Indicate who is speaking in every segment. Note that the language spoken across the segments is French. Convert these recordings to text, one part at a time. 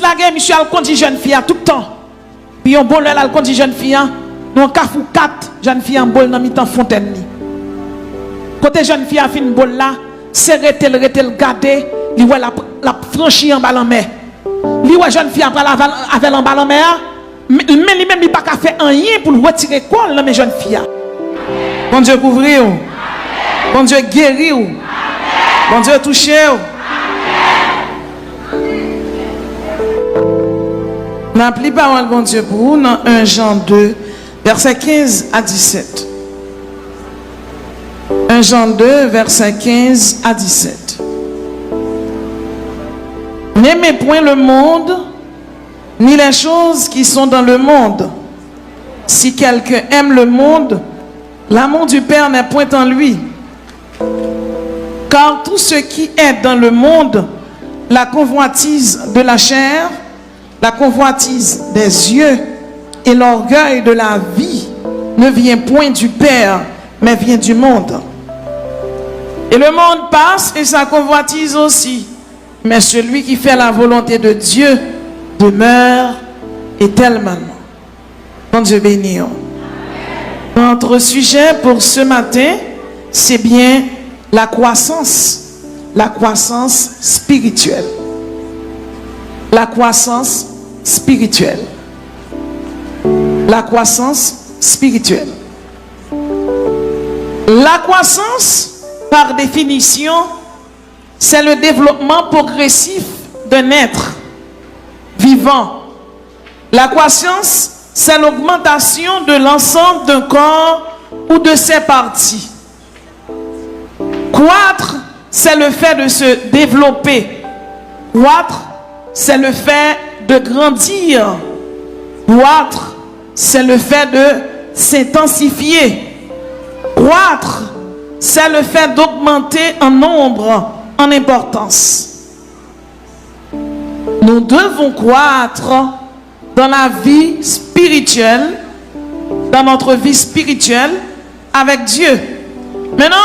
Speaker 1: la guerre, monsieur, elle conduit jeune fille tout le temps. Puis on bon là, elle conduit jeune fille, nous cafou 4 jeunes filles en bol dans mi-temps fontaine. Côté jeune fille a fin bol là, c'est retel garder, li ouais la franchi en bas en mer. Li ouais jeune fille après avec en bas en mer, mais lui-même il pas qu'à faire rien pour retirer quoi là mes jeunes filles. Bon Dieu couvrir. Bon Dieu guérir. Bon Dieu toucher. N'appelez pas bon Dieu pour vous dans 1 Jean 2, versets 15 à 17. 1 Jean 2, versets 15 à 17. N'aimez point le monde, ni les choses qui sont dans le monde. Si quelqu'un aime le monde, l'amour du Père n'est point en lui. Car tout ce qui est dans le monde, la convoitise de la chair, la convoitise des yeux et l'orgueil de la vie ne vient point du Père, mais vient du monde. Et le monde passe et sa convoitise aussi. Mais celui qui fait la volonté de Dieu demeure éternellement. Bon Dieu béni. Notre sujet pour ce matin, c'est bien la croissance spirituelle. La croissance spirituelle. La croissance spirituelle. La croissance, par définition, c'est le développement progressif d'un être vivant. La croissance, c'est l'augmentation de l'ensemble d'un corps ou de ses parties. Croître, c'est le fait de se développer. Croître, c'est le fait de grandir. Croître, c'est le fait de s'intensifier. Croître, c'est le fait d'augmenter en nombre, en importance. Nous devons croître dans la vie spirituelle, dans notre vie spirituelle avec Dieu. Maintenant,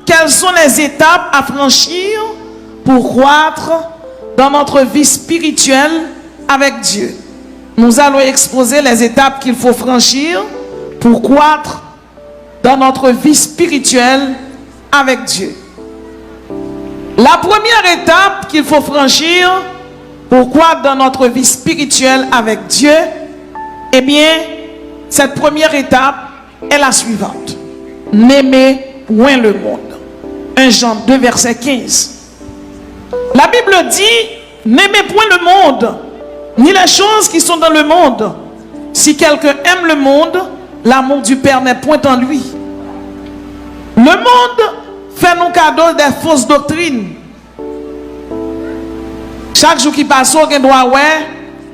Speaker 1: quelles sont les étapes à franchir pour croître dans notre vie spirituelle avec Dieu? Nous allons exposer les étapes qu'il faut franchir pour croître dans notre vie spirituelle avec Dieu. La première étape qu'il faut franchir pour croître dans notre vie spirituelle avec Dieu, eh bien, cette première étape est la suivante. N'aimez point le monde. 1 Jean 2, verset 15. La Bible dit, n'aimez point le monde, ni les choses qui sont dans le monde. Si quelqu'un aime le monde, l'amour du Père n'est point en lui. Le monde fait nos cadeaux des fausses doctrines. Chaque jour qui passe, on doit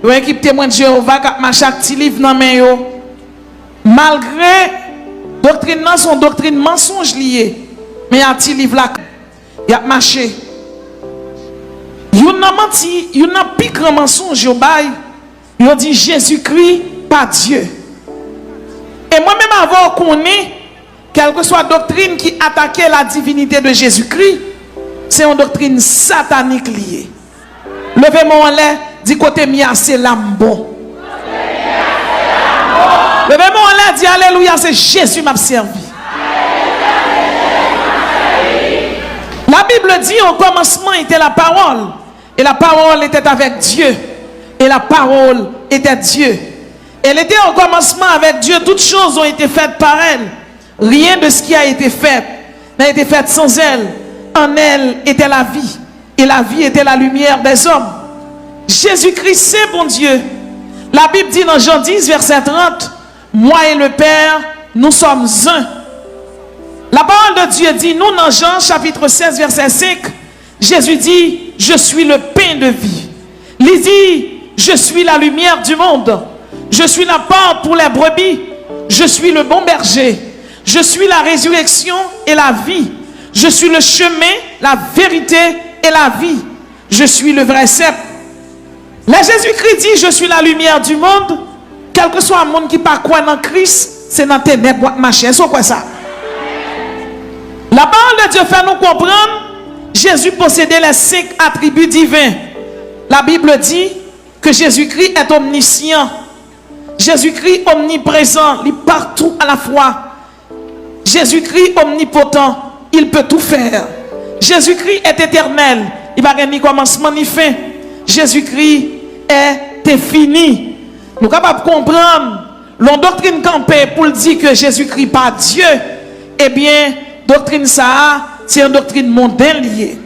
Speaker 1: une équipe témoin de Jéhovah qui a chaque petit livre dans main yo. Malgré doctrine non son doctrine mensonge liée, mais il y a un petit livre là, il y a marché. Il y a menti, il y a plus grand mensonge yo bail. Il dit Jésus-Christ pas Dieu. Et moi-même avant qu'on ait quelle que soit doctrine qui attaquait la divinité de Jésus-Christ, c'est une doctrine satanique liée. Levez-moi en l'air, dit côté mia c'est l'ambo. Levez-moi en l'air, dit alléluia, c'est Jésus m'a servi. La Bible dit au commencement était la parole. Et la parole était avec Dieu. Et la parole était Dieu. Elle était au commencement avec Dieu. Toutes choses ont été faites par elle. Rien de ce qui a été fait n'a été fait sans elle. En elle était la vie. Et la vie était la lumière des hommes. Jésus-Christ, c'est bon Dieu. La Bible dit dans Jean 10, verset 30, moi et le Père, nous sommes un. La parole de Dieu dit, nous dans Jean chapitre 16, verset 5, Jésus dit, je suis le pain de vie. Il dit, je suis la lumière du monde. Je suis la porte pour les brebis. Je suis le bon berger. Je suis la résurrection et la vie. Je suis le chemin, la vérité et la vie. Je suis le vrai cep. Là, Jésus-Christ dit, je suis la lumière du monde. Quel que soit un monde qui pas croit dans Christ, c'est dans tes ténèbres, machin. C'est quoi ça? La parole de Dieu fait nous comprendre, Jésus possédait les 5 attributs divins. La Bible dit que Jésus-Christ est omniscient. Jésus-Christ omniprésent, il est partout à la fois. Jésus-Christ omnipotent, il peut tout faire. Jésus-Christ est éternel, il va ni commencement ni fin. Jésus-Christ est infini. Nous sommes capables de comprendre l'on doctrine campée pour dire que Jésus-Christ pas Dieu. Eh bien, doctrine ça, c'est une doctrine mondaine liée.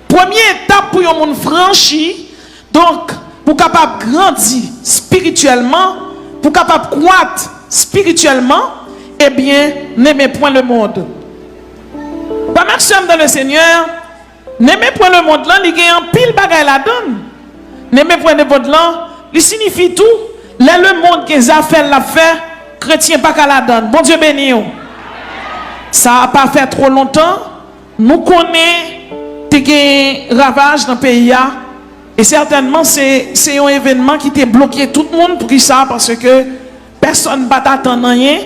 Speaker 1: Première étape pour un monde franchi, donc pour capable grandir spirituellement, pour capable croître spirituellement, eh bien, n'aimez point le monde. Pas maximum dans le Seigneur, n'aimez point le monde là, il y a un pile bagaille la donne. N'aimez point le monde là, il signifie tout. Là, le monde qui a fait la fait, chrétien pas qu'à la donne. Bon Dieu béni. Ça n'a pas fait trop longtemps. Nous connaissons des ravages dans le pays. Et certainement, c'est un événement qui a bloqué tout le monde pour ça, parce que personne ne va t'attendre rien.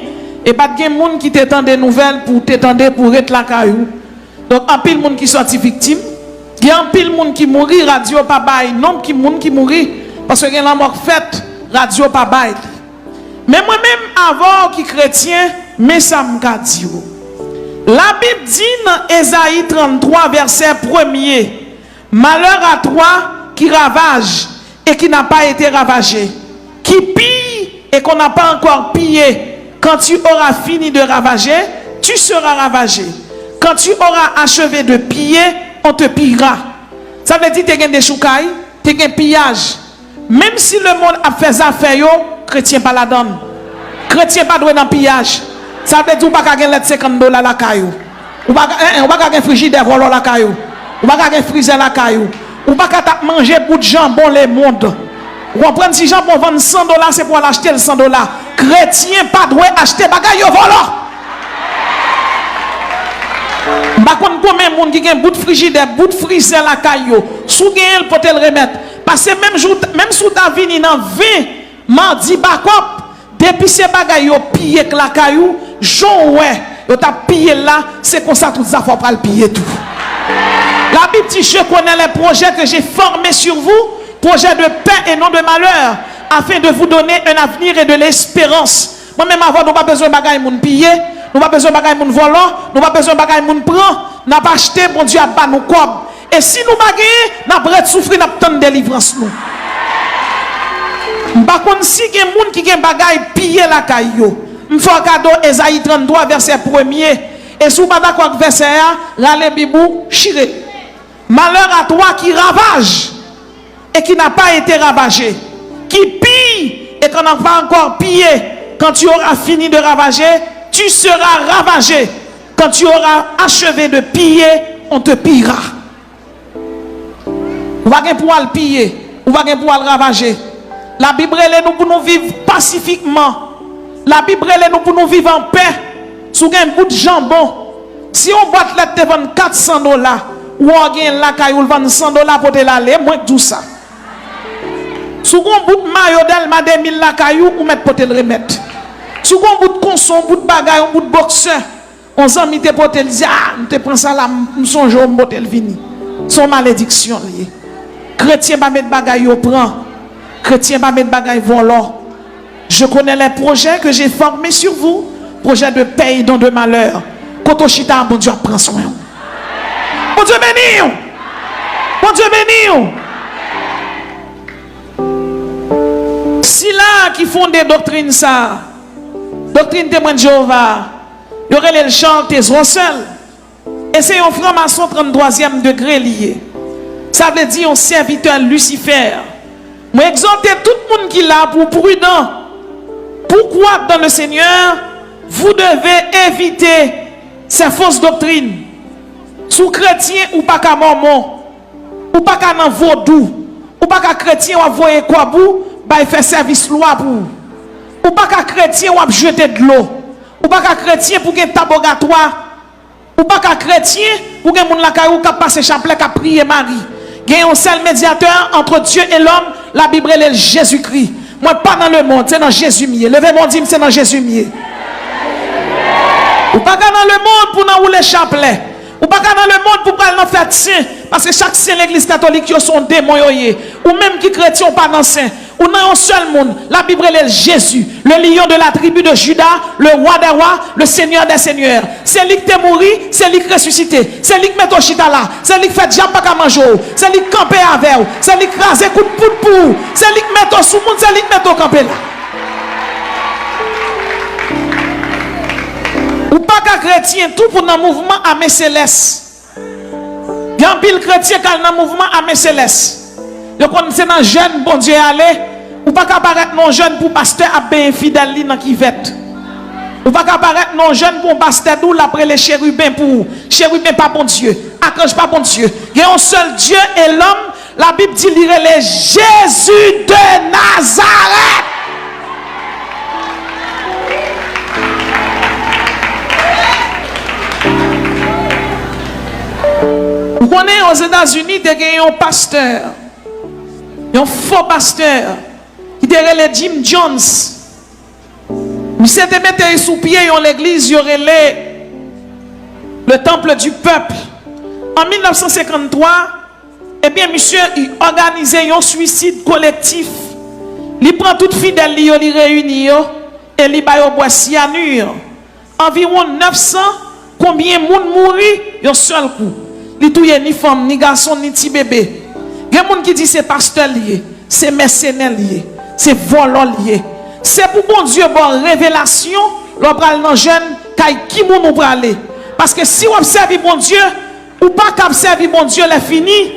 Speaker 1: Et pas de monde qui t'attend des nouvelles pour t'attendre pour être la caillou. Donc, un pile monde qui sont victime. Il y a un pile monde qui mourit, radio pas bail. Non, qui monde qui mourit. Parce que la mort faite, radio pas bail. Mais moi-même, avant qui chrétien, mais ça m'a dit. La Bible dit dans Ésaïe 33, verset 1er, malheur à toi qui ravage et qui n'a pas été ravagé, qui pille et qu'on n'a pas encore pillé. Quand tu auras fini de ravager, tu seras ravagé. Quand tu auras achevé de piller, on te pillera. Ça veut dire que tu as des choucailles, tu as un pillage. Même si le monde a fait ça, chrétien pas la donne. Chrétien pas doué dans le pillage. Ça veut dire que tu n'as pas gagner $50 la caillou. Ou pas gagner frigidaire volant la caillou. Ou pas gagner freezer la caillou. Ou pas manger bout de jambon le monde. Vous comprenez, si jambon vend $100, c'est pour l'acheter le $100. Chrétien pas doué acheter bagaille volant. Par contre, combien de monde qui a un bout de frigidaire, bout de freezer la caillou, sous gagne pour te le remettre. Parce que même sous ta vie, dans 20 mardi bakop, depuis ces bagailles pillé que la caillou, Jean ouais, yo t'a pillé là, c'est comme ça tout ça faut pas le piller tout. La Bible dit je connais les projets que j'ai formés sur vous, projets de paix et non de malheur, afin de vous donner un avenir et de l'espérance. Moi-même avant, nous pas besoin de bagaille moun piller, nous pas besoin de bagaille moun volant, nous pas besoin de bagaille moun prend, n'a pas acheté bon Dieu à bas nous cob. Et si nous bagaille, n'a pas de souffrir, n'a pas de délivrance nous. Par contre, si il y a des gens qui ont bagaille piller la caillou, je fais un cadeau Ésaïe 33, verset 1er. Et si vous pas d'accord avec verset 1, râlez bibou, chiré. Malheur à toi qui ravage et qui n'a pas été ravagé, qui pille et qu'on n'a pas encore pillé. Quand tu auras fini de ravager, tu seras ravagé. Quand tu auras achevé de piller, on te pillera. Vous ne pouvez pas pouvoir le piller, vous ne pouvez pas pouvoir le ravager. La Bible est nous pour nous vivre pacifiquement. La Bible est nous pour nous vivre en paix. Sous un bout de jambon. Si on boîte la te vend $400, ou on gagne la caille ou vend $100 pour te l'aller, moins que tout ça. Sous un bout de maillot d'Elma 2000 la caillou, ou mettre pour te le remettre. Sous un bout de conson, un bout de bagaille, un bout de boxeur, on s'en mis pour te dire, ah, on te prend ça là, on songe au mot te vini. Son malédiction liée. Chrétien va mettre bagaille au prend. Chrétien va mettre bagaille volant. Je connais les projets que j'ai formés sur vous. Projets de paix et non de malheur. Kotoshita, bon Dieu, prend soin. Bon Dieu béni. Bon Dieu béni. Si là qui font des doctrines ça, doctrine témoin de Jéhovah, il y aurait le chant tes seul. Et c'est un franc-maçon 33e degré lié. Ça veut dire un serviteur Lucifer. Moi, exhorter tout le monde qui l'a pour prudent. Pourquoi dans le Seigneur, vous devez éviter ces fausses doctrines. Sous chrétien ou pas qu'à mormon, ou pas qu'à nan vaudou, ou pas qu'à chrétien ou à voyer quoi bout, bah il fait service loi pour. Ou pas qu'à chrétien ou à jeter de l'eau. Ou pas qu'à chrétien pour qu'il tabogatoire. Ou pas qu'à chrétien pour qu'il moun la caillou qui passe chapelet qui prier Marie. Il y a un seul médiateur entre Dieu et l'homme. La Bible est Jésus-Christ. Moi, pas dans le monde, c'est dans Jésus mieux. Levez mon dîme, c'est dans Jésus mieux. Ou pas dans le monde pour nous rouler chapelet. Ou pas dans le monde pour parler dans fête saint. Parce que chaque saint l'église catholique, ils sont démons. Ou même qui chrétien, pas dans saint. Ou dans un seul monde. La Bible est Jésus, le lion de la tribu de Juda, le roi des rois, le seigneur des seigneurs. C'est lui qui est mort, c'est lui qui est ressuscité. C'est lui qui met au chita là. C'est lui qui fait diable pas manger. C'est lui qui campe avec vous. C'est lui qui crase coup de poudre pour vous. C'est lui qui met au sous monde, c'est lui qui met au camper là. Ou pas qu'un chrétien, tout pour un mouvement à mes célestes. Il y a un pile chrétien qui a un mouvement à mes célestes. Vous connaissez dans jeune, bon Dieu, allez. Ou pas qu'apparaître non jeune pour pasteur à bien fidèle dans qui vête. Ou pas qu'apparaître non jeune pour pasteur d'où après les chérubins pour chérubins pas bon Dieu. Archange pas bon Dieu. Il y a un seul Dieu et l'homme. La Bible dit lire les Jésus de Nazareth. Vous connaissez aux États-Unis, il y a un pasteur, un faux pasteur, qui était Jim Jones. Il s'était mis sous pied dans l'église, il y aurait le temple du peuple. En 1953, eh bien, monsieur, il organisait un suicide collectif. Il prend toute fidèle, il réunit et il va au bois cyanure. Environ 900, combien de monde mourit un seul coup. Il touye ni femme, ni garçon, ni petit bébé. Il y a des gens qui disent c'est pasteur lié, c'est mercenaire lié, c'est volant lié. C'est pour bon Dieu, bon révélation, l'on pral dans jeune, qui moun ou aller. Parce que si on observe bon Dieu, ou pas qu'observe bon Dieu, c'est fini.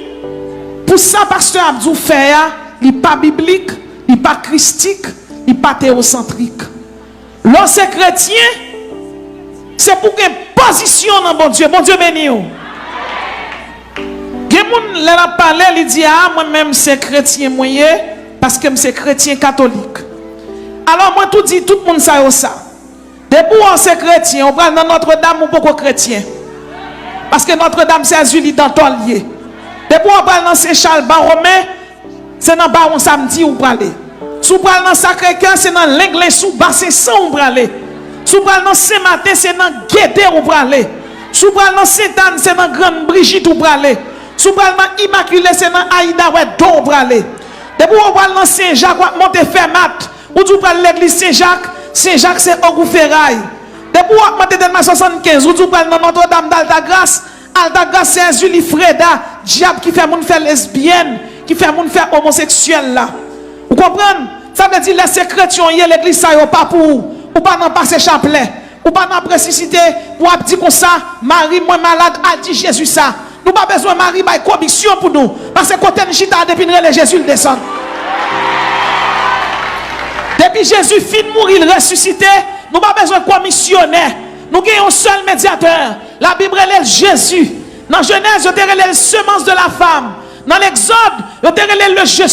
Speaker 1: Pour ça, pasteur Abdou fait, il n'est pas biblique, il n'est pas christique, il n'est pas théocentrique. Lorsque chrétien, c'est pour une position dans bon Dieu béni. Les gens qui parlé, ils disent ah moi-même c'est chrétien moyen parce que c'est chrétien catholique. Alors moi tout dit tout le monde ça. Depuis on c'est chrétien, on prend dans Notre-Dame ou beaucoup chrétien. Parce que Notre-Dame c'est Azuli dans lié. Depuis on parle dans Saint-Charles Baromé, c'est dans Baron samedi ou parler. Si on parle dans Sacré-Cœur, c'est dans l'Anglais sous bassin sans ou parler. Si on parle dans Saint-Martin, c'est dans Guédé ou parler. Si on parle dans Sainte-Anne, c'est dans Grande Brigitte ou parler. Si vous parlez Immaculée, c'est dans Aïda, ouais, d'où vous parlez. Depuis vous parlez dans Saint-Jacques, vous montez Fermat. Ou vous parlez de l'église Saint-Jacques, Saint-Jacques c'est Ogou-Ferraille. Depuis vous montez dans 75, vous parlez dans Notre-Dame d'Alta-Grâce, Alta-Grâce c'est un Julie Freda, diable qui fait moun faire lesbienne, qui fait moun faire homosexuel là. Vous comprenez? Ça veut dire laissez chrétiens, l'église ça pas pour vous. Ou pas dans passer chapelet. Ou pas dans précipiter, pour dire comme ça, Marie, moi malade, a dit Jésus ça. Nous n'avons pas besoin de Marie, mais commission pour nous. Parce que quand on chita, depuis que Jésus descend. Depuis Jésus fin de mourir, il ressuscité, nous n'avons pas besoin de commissionnaire. Nous avons un seul médiateur. La Bible est Jésus. Dans Genèse, il y a la semence de la femme. Dans l'Exode, il y a le je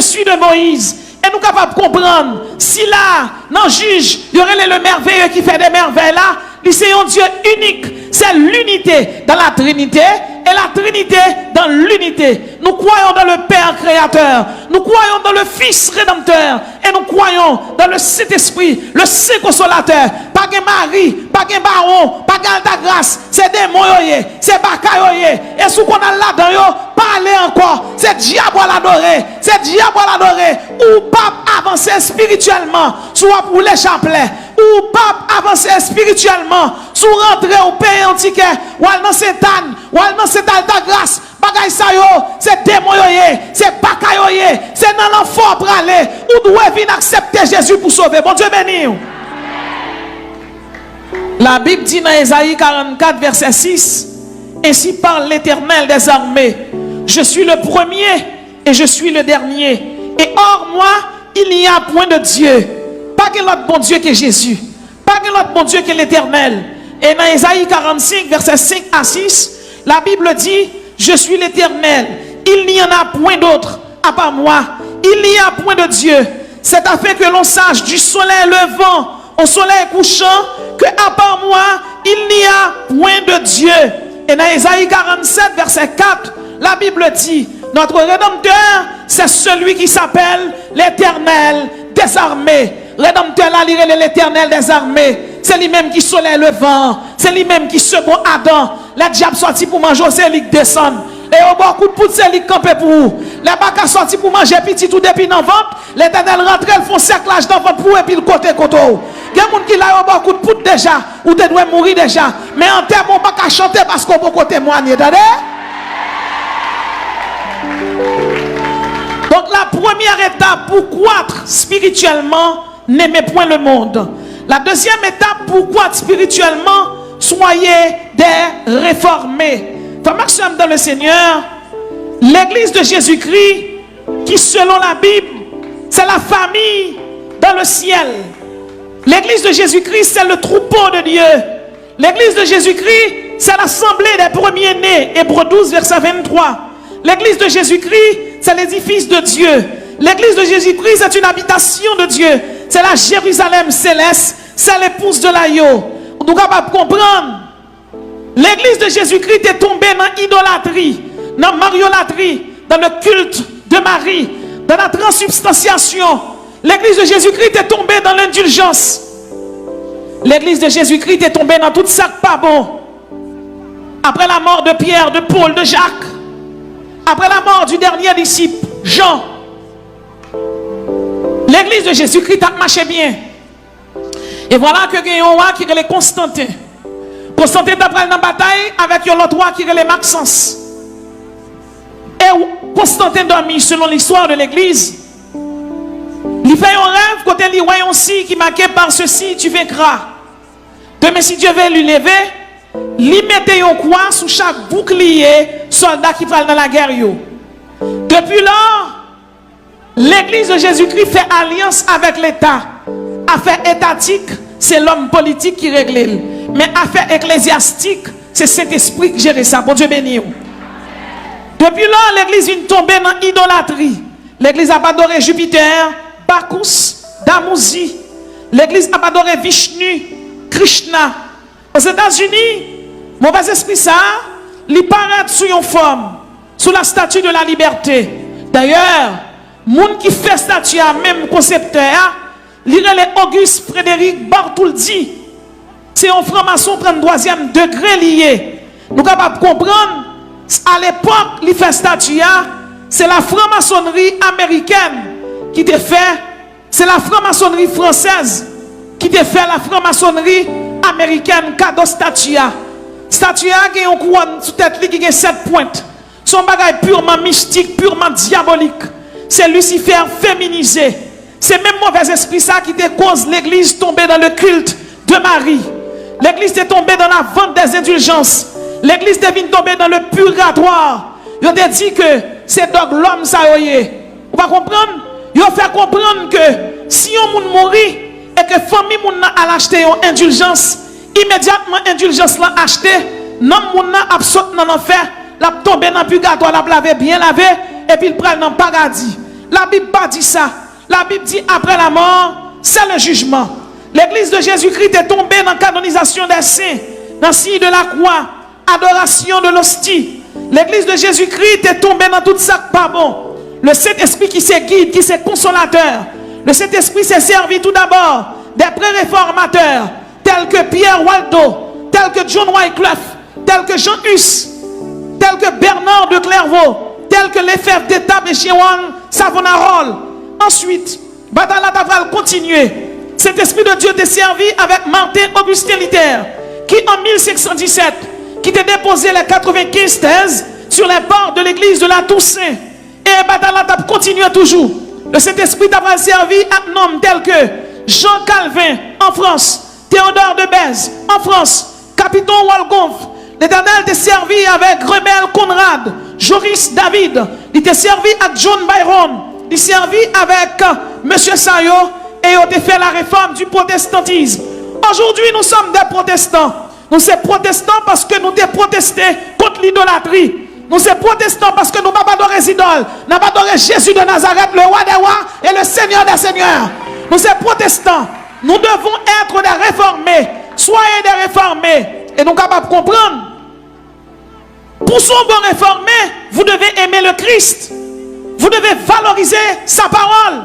Speaker 1: suis de Moïse. Et nous sommes capables de comprendre. Si là, dans le juge, il y aurait le merveilleux qui fait des merveilles là. C'est un Dieu unique. C'est l'unité dans la Trinité et la Trinité dans l'unité. Nous croyons dans le Père créateur. Nous croyons dans le Fils rédempteur. Et nous croyons dans le Saint-Esprit, le Saint consolateur. Pas de Marie, pas de Baron, pas de grâce. C'est des moyoye, c'est bakayoye. Et ce qu'on a là-dedans, parlez encore. C'est diable à l'adorer. C'est diable à l'adorer. Ou pas avancer spirituellement, soit pour les chapelets. Ou pas avancer spirituellement, sous rentrer au pays en ticket, ou al dans cette âne, ou al dans cette alta grâce, bagay sa yo, c'est démon yoye, c'est bakayoye, c'est dans l'enfant pour aller, ou doit venir accepter Jésus pour sauver. Bon Dieu béni. La Bible dit dans Ésaïe 44, verset 6, ainsi parle l'Éternel des armées, je suis le premier et je suis le dernier, et hors moi, il n'y a point de Dieu. Pas que l'autre bon Dieu que Jésus. Pas que l'autre bon Dieu que l'Éternel. Et dans Ésaïe 45, versets 5 à 6, la Bible dit, je suis l'Éternel. Il n'y en a point d'autre à part moi. Il n'y a point de Dieu. C'est afin que l'on sache du soleil levant au soleil couchant que à part moi, il n'y a point de Dieu. Et dans Ésaïe 47, verset 4, la Bible dit, notre Rédempteur, c'est celui qui s'appelle l'Éternel des armées. Rédempteur là, l'Éternel des armées. C'est lui-même qui soleil levant. C'est lui-même qui second Adam. les diables sortis pour manger, c'est lui qui descend. Et au beaucoup de poutres, c'est lui qui campe pour vous. Les bacs sortis pour manger petit tout depuis dans le ventre. L'Éternel rentre, ils font cerclage dans votre pour et puis le côté. Il y a des gens qui ont beaucoup de poutres déjà, ou tu dois mourir déjà. Mais en termes, on ne peut pas chanter parce qu'on peut témoigner. Donc la première étape pour croître spirituellement, n'aimez point le monde. La deuxième étape pour croître spirituellement, soyez des réformés. Frères et sœurs dans le Seigneur, l'église de Jésus-Christ, qui selon la Bible, c'est la famille dans le ciel. L'église de Jésus-Christ, c'est le troupeau de Dieu. L'église de Jésus-Christ, c'est l'assemblée des premiers-nés. Hébreux 12, verset 23. L'église de Jésus-Christ, c'est l'édifice de Dieu. L'église de Jésus-Christ, c'est une habitation de Dieu. C'est la Jérusalem céleste. C'est l'épouse de l'agneau. On doit comprendre. L'église de Jésus-Christ est tombée dans l'idolâtrie, dans la mariolatrie, dans le culte de Marie, dans la transsubstantiation. L'église de Jésus-Christ est tombée dans l'indulgence. L'église de Jésus-Christ est tombée dans tout ça pas bon. Après la mort de Pierre, de Paul, de Jacques, après la mort du dernier disciple, Jean, l'église de Jésus-Christ a marché bien. Et voilà que il y a un roi qui est Constantin. Constantin est après dans la bataille avec un autre roi qui est Maxence. Et Constantin dormi selon l'histoire de l'église. Il fait un rêve côté lui voit aussi qui marqué par ceci tu vaincras. Demain si Dieu veut lui lever, lui mettait un croix sous chaque bouclier soldat qui parle dans la guerre. Depuis là, l'église de Jésus-Christ fait alliance avec l'État. Affaire étatique, c'est l'homme politique qui règle. Mais affaire ecclésiastique, c'est Saint-Esprit qui gère ça. Bon Dieu béni. Depuis là, l'église est tombée dans l'idolâtrie. L'église a adoré Jupiter, Bacchus, Damuzi. L'église a adoré Vishnu, Krishna. Aux États-Unis, mauvais esprit ça, il paraît sous une forme, sous la statue de la liberté. D'ailleurs, monde qui fait statue à même concepteur, l'île Auguste Frédéric Bartholdi, c'est un franc-maçon 33e degré lié. Nous sommes capables de comprendre, à l'époque, il fait statue, c'est la franc-maçonnerie américaine qui te fait, c'est la franc-maçonnerie française qui te fait la franc-maçonnerie américaine cadeau statue. Statue qui a une couronne sous tête qui a 7 pointes. Son bagage purement mystique, purement diabolique. C'est Lucifer féminisé. C'est même mauvais esprit ça qui te cause l'église tomber dans le culte de Marie. L'église est tombée dans la vente des indulgences. L'église devine tomber dans le purgatoire. Il a dit que c'est donc l'homme ça y est. Vous va comprendre? Il fait comprendre que si on mourit et que famille moun a acheté une indulgence, immédiatement indulgence l'a acheté, non moun a absous dans l'enfer, l'a tombé dans le purgatoire, l'a lavé bien lavé et puis il prend dans le paradis. La Bible pas dit ça. La Bible dit après la mort, c'est le jugement. L'église de Jésus-Christ est tombée dans la canonisation des saints, dans le signe de la croix, adoration de l'hostie. L'église de Jésus-Christ est tombée dans tout ça pas bon. Le Saint-Esprit qui se guide, qui se consolateur. Le Saint-Esprit s'est servi tout d'abord des pré-réformateurs, tels que Pierre Waldo, tels que John Wycliffe, tels que Jean Hus, tels que Bernard de Clairvaux, tels que Lefebvre d'Étape et Chewang Savonarole. Ensuite, Bataille va continuer. Cet esprit de Dieu t'est servi avec Martin Augustin Luther, qui en 1517, qui t'a déposé les 95 thèses sur les bords de l'église de la Toussaint. Et Bataille va continuer toujours. Le Saint-Esprit t'a servi à un homme tel que Jean Calvin en France, Théodore de Bèze en France, Capiton Walgonf. L'Éternel t'a servi avec Rebelle Conrad, Joris David. Il t'a servi avec John Byron. Il servi avec Monsieur Sayo et il a fait la réforme du protestantisme. Aujourd'hui, nous sommes des protestants. Nous sommes protestants parce que nous avons protesté contre l'idolâtrie. Nous sommes protestants parce que nous n'avons pas adoré les idoles. Nous n'avons pas adoré Jésus de Nazareth, le roi des rois et le Seigneur des seigneurs. Nous sommes protestants. Nous devons être des réformés. Soyez des réformés. Et nous sommes capables de comprendre. Pour son bon réformé, vous devez aimer le Christ. Vous devez valoriser sa parole.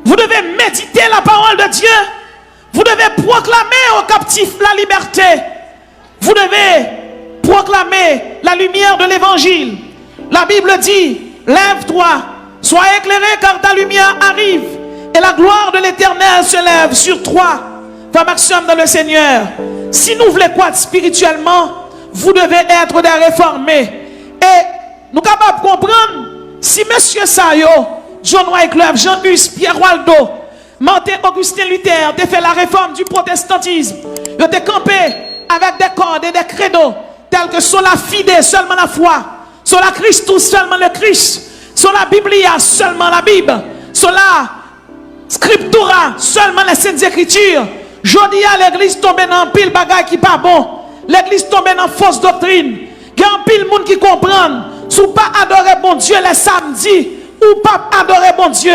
Speaker 1: Vous devez méditer la parole de Dieu. Vous devez proclamer aux captifs la liberté. Vous devez proclamer la lumière de l'évangile. La Bible dit, lève-toi, sois éclairé car ta lumière arrive et la gloire de l'Éternel se lève sur toi. Frère Maxime dans le Seigneur, si nous voulons croître spirituellement, vous devez être des réformés. Et nous sommes capables de comprendre si M. Sayo, John Wycliffe, Jean-Hus, Pierre Waldo, Martin Augustin Luther ont fait la réforme du protestantisme. Ils ont campé avec des cordes et des credos tels que sola fide, seulement la foi, sola Christus, seulement le Christ, sola Biblia, seulement la Bible, sola Scriptura, seulement les saintes écritures. Jodi à l'église tombe dans pile bagaille qui pas bon. L'église tombe dans fausse doctrine. Il y a un pile monde qui comprend. Si vous pas adorer bon Dieu les samedis, ou pas adorer bon Dieu.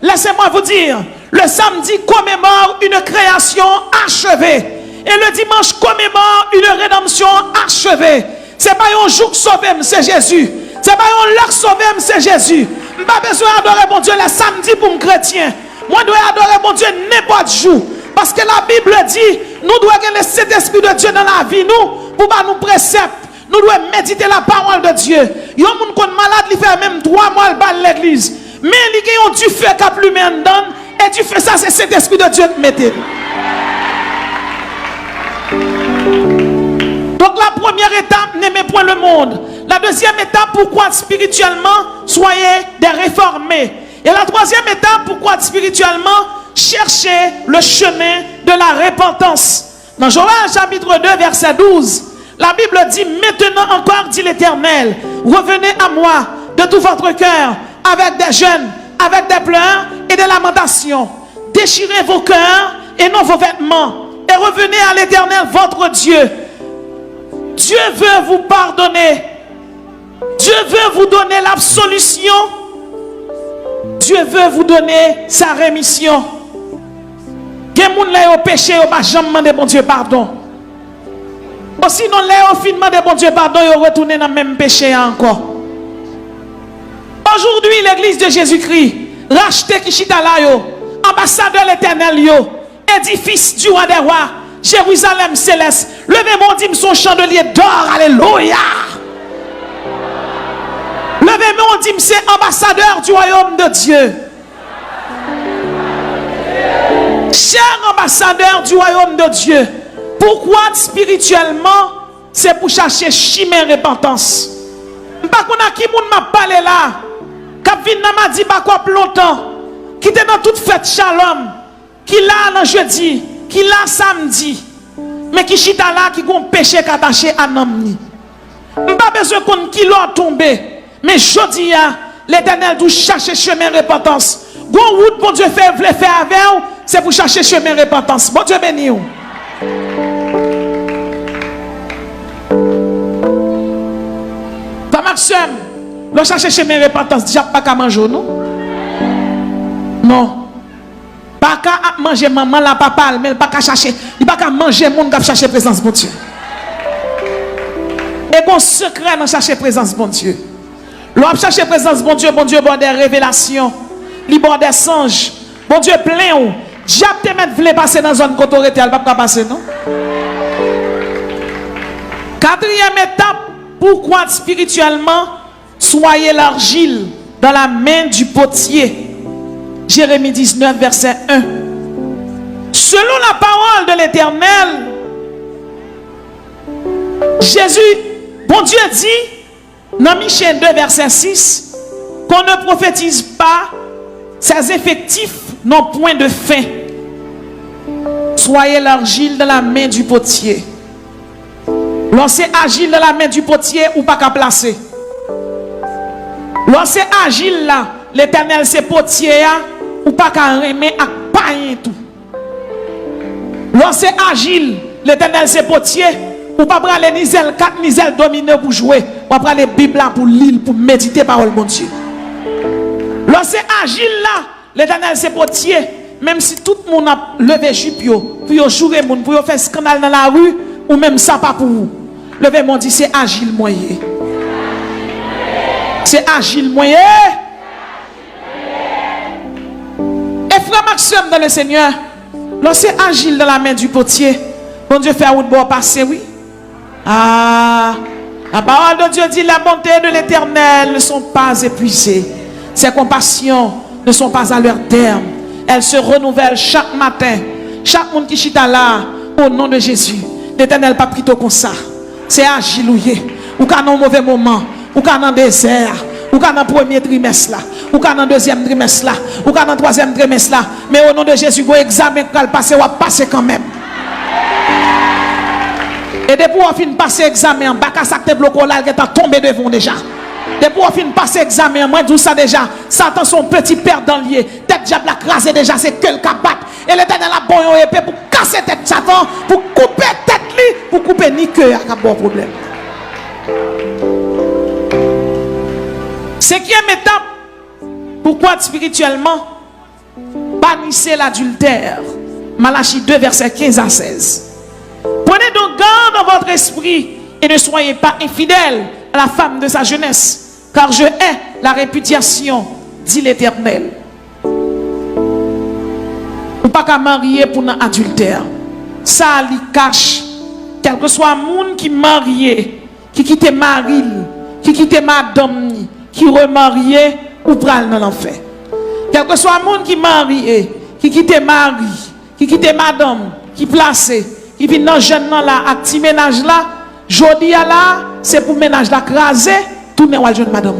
Speaker 1: Laissez-moi vous dire, le samedi commémore une création achevée. Et le dimanche commémore une rédemption achevée. C'est pas un jour sauvé, c'est Jésus. C'est pas un lac sauvé, c'est Jésus. Je n'ai pas besoin d'adorer mon Dieu le samedi pour un chrétien. Moi, je dois adorer mon Dieu n'importe jour. Parce que la Bible dit, nous devons avoir le Saint-Esprit de Dieu dans la vie, nous, pour pas nous préceptes. Nous devons méditer la parole de Dieu. Il y a un monde qui est malade, il fait même 3 mois à l'église. Mais il y a du feu qui a plus maintenant. Et du feu, ça, c'est cet esprit de Dieu qui mettez. Donc la première étape, n'aimez point le monde. La deuxième étape, pourquoi spirituellement, soyez des réformés. Et la troisième étape, pourquoi spirituellement, cherchez le chemin de la repentance. Dans Joël chapitre 2, verset 12, la Bible dit, maintenant encore, dit l'Éternel, revenez à moi de tout votre cœur, avec des jeûnes, avec des pleurs et des lamentations. Déchirez vos cœurs et non vos vêtements, et revenez à l'Éternel, votre Dieu. Dieu veut vous pardonner. Dieu veut vous donner l'absolution. Dieu veut vous donner sa rémission. Il y a des gens qui ont péché, ils n'ont jamais demandé bon Dieu pardon. Aussi, non, les ont demandé bon Dieu pardon, ils ont retourné dans le même péché encore. Aujourd'hui, l'église de Jésus-Christ, racheté Kishita là, ambassadeur l'éternel, édifice du roi des rois, Jérusalem céleste, levez-moi, dit son chandelier d'or, alléluia. Levez-moi, dit c'est ambassadeur du royaume de Dieu. Cher ambassadeur du royaume de Dieu, pourquoi spirituellement, c'est pour chercher chimère repentance. Pas qu'on a qui moun m'a parlé là, qui m'a dit pas quoi longtemps, qui était dans toute fête shalom, qui là dans jeudi, qui là samedi, mais qui chita là qui gon péché attaché à n'amni. Pas besoin qu'on qui l'a tombé, mais jeudi l'Éternel doit chercher chemin repentance. Gon route bon Dieu fait vle faire avec, c'est pour chercher chemin repentance. Bon Dieu béni ou. Maxime, le chercher chemin repentance, déjà pas qu'à manger, non? Non. Pas qu'à manger maman, la papa, mais pas qu'à chercher. Il pas qu'à manger monde qui chercher présence de Dieu. Et bon secret dans chercher présence de Dieu. L'on chercher présence de Dieu, bon Dieu, bon des révélations, libre des songes, bon Dieu plein ou. Diable te mettre voulait passer dans zone autorité, elle va pas passer, non? Quatrième étape. Pourquoi spirituellement, soyez l'argile dans la main du potier. Jérémie 19, verset 1. Selon la parole de l'Éternel, Jésus, bon Dieu dit, dans Michée 2, verset 6, qu'on ne prophétise pas, ses effectifs n'ont point de fin. Soyez l'argile dans la main du potier. Lorsque agile dans la main du potier ou pas qu'à placer. Lorsque agile là, l'Éternel c'est potier ou pas qu'à remettre à pain tout. Lorsque agile, l'Éternel c'est potier ou pas prendre les niselles, 4 niselles dominées pour jouer, ou pas les Bibles là pour lire, pour méditer parole mon Dieu. Lorsque agile là, l'Éternel c'est potier, même si tout le monde a levé jupe pour jouer moun, pour faire scandale dans la rue ou même ça pas pour vous. Levez mon dit c'est agile moyen. C'est agile moyen. Et frère Maxime dans le Seigneur, lorsque agile dans la main du potier, bon Dieu fait un bout passer, oui. Ah, La parole de Dieu dit, la bonté de l'Éternel ne sont pas épuisées. Ses compassions ne sont pas à leur terme. Elles se renouvellent chaque matin. Chaque monde qui chita là, au nom de Jésus. L'Éternel pas plutôt comme ça. C'est agilouillé. Ou quand dans un mauvais moment, ou quand dans le désert, ou quand dans le premier trimestre là, ou quand dans le deuxième trimestre là, ou quand dans le troisième trimestre là. Mais au nom de Jésus, vous examen quand le passer, ou passer quand même. Et depuis qu'on finit passer examen, baka ça te bloque là, qui est tombé devant déjà. Depuis qu'on finit passer examen, moi je dis ça déjà. Satan son petit père dans le lieu. Tête diable la crasé déjà, c'est que le capat. Et l'Éternel a bon épée pour casser tête Satan, pour couper tête lui, pour couper ni cœur, il y a bon problème. Cinquième étape, pourquoi spirituellement bannissez l'adultère. Malachie 2, versets 15 à 16. Prenez donc garde dans votre esprit et ne soyez pas infidèles à la femme de sa jeunesse, car je hais la répudiation, dit l'Éternel. Ou pas qu'à marier pour un adultère. Ça lui cache, quel que soit le monde qui marié, qui quitte mari, qui quitte madame, qui remarie ou pral dans l'enfer. Quel que soit le monde qui marié, qui quitte mari, qui quitte madame, qui placé, qui vient dans jeune là, à petit ménage là, jodi là, c'est pour ménage là craser, tourner à jeune madame.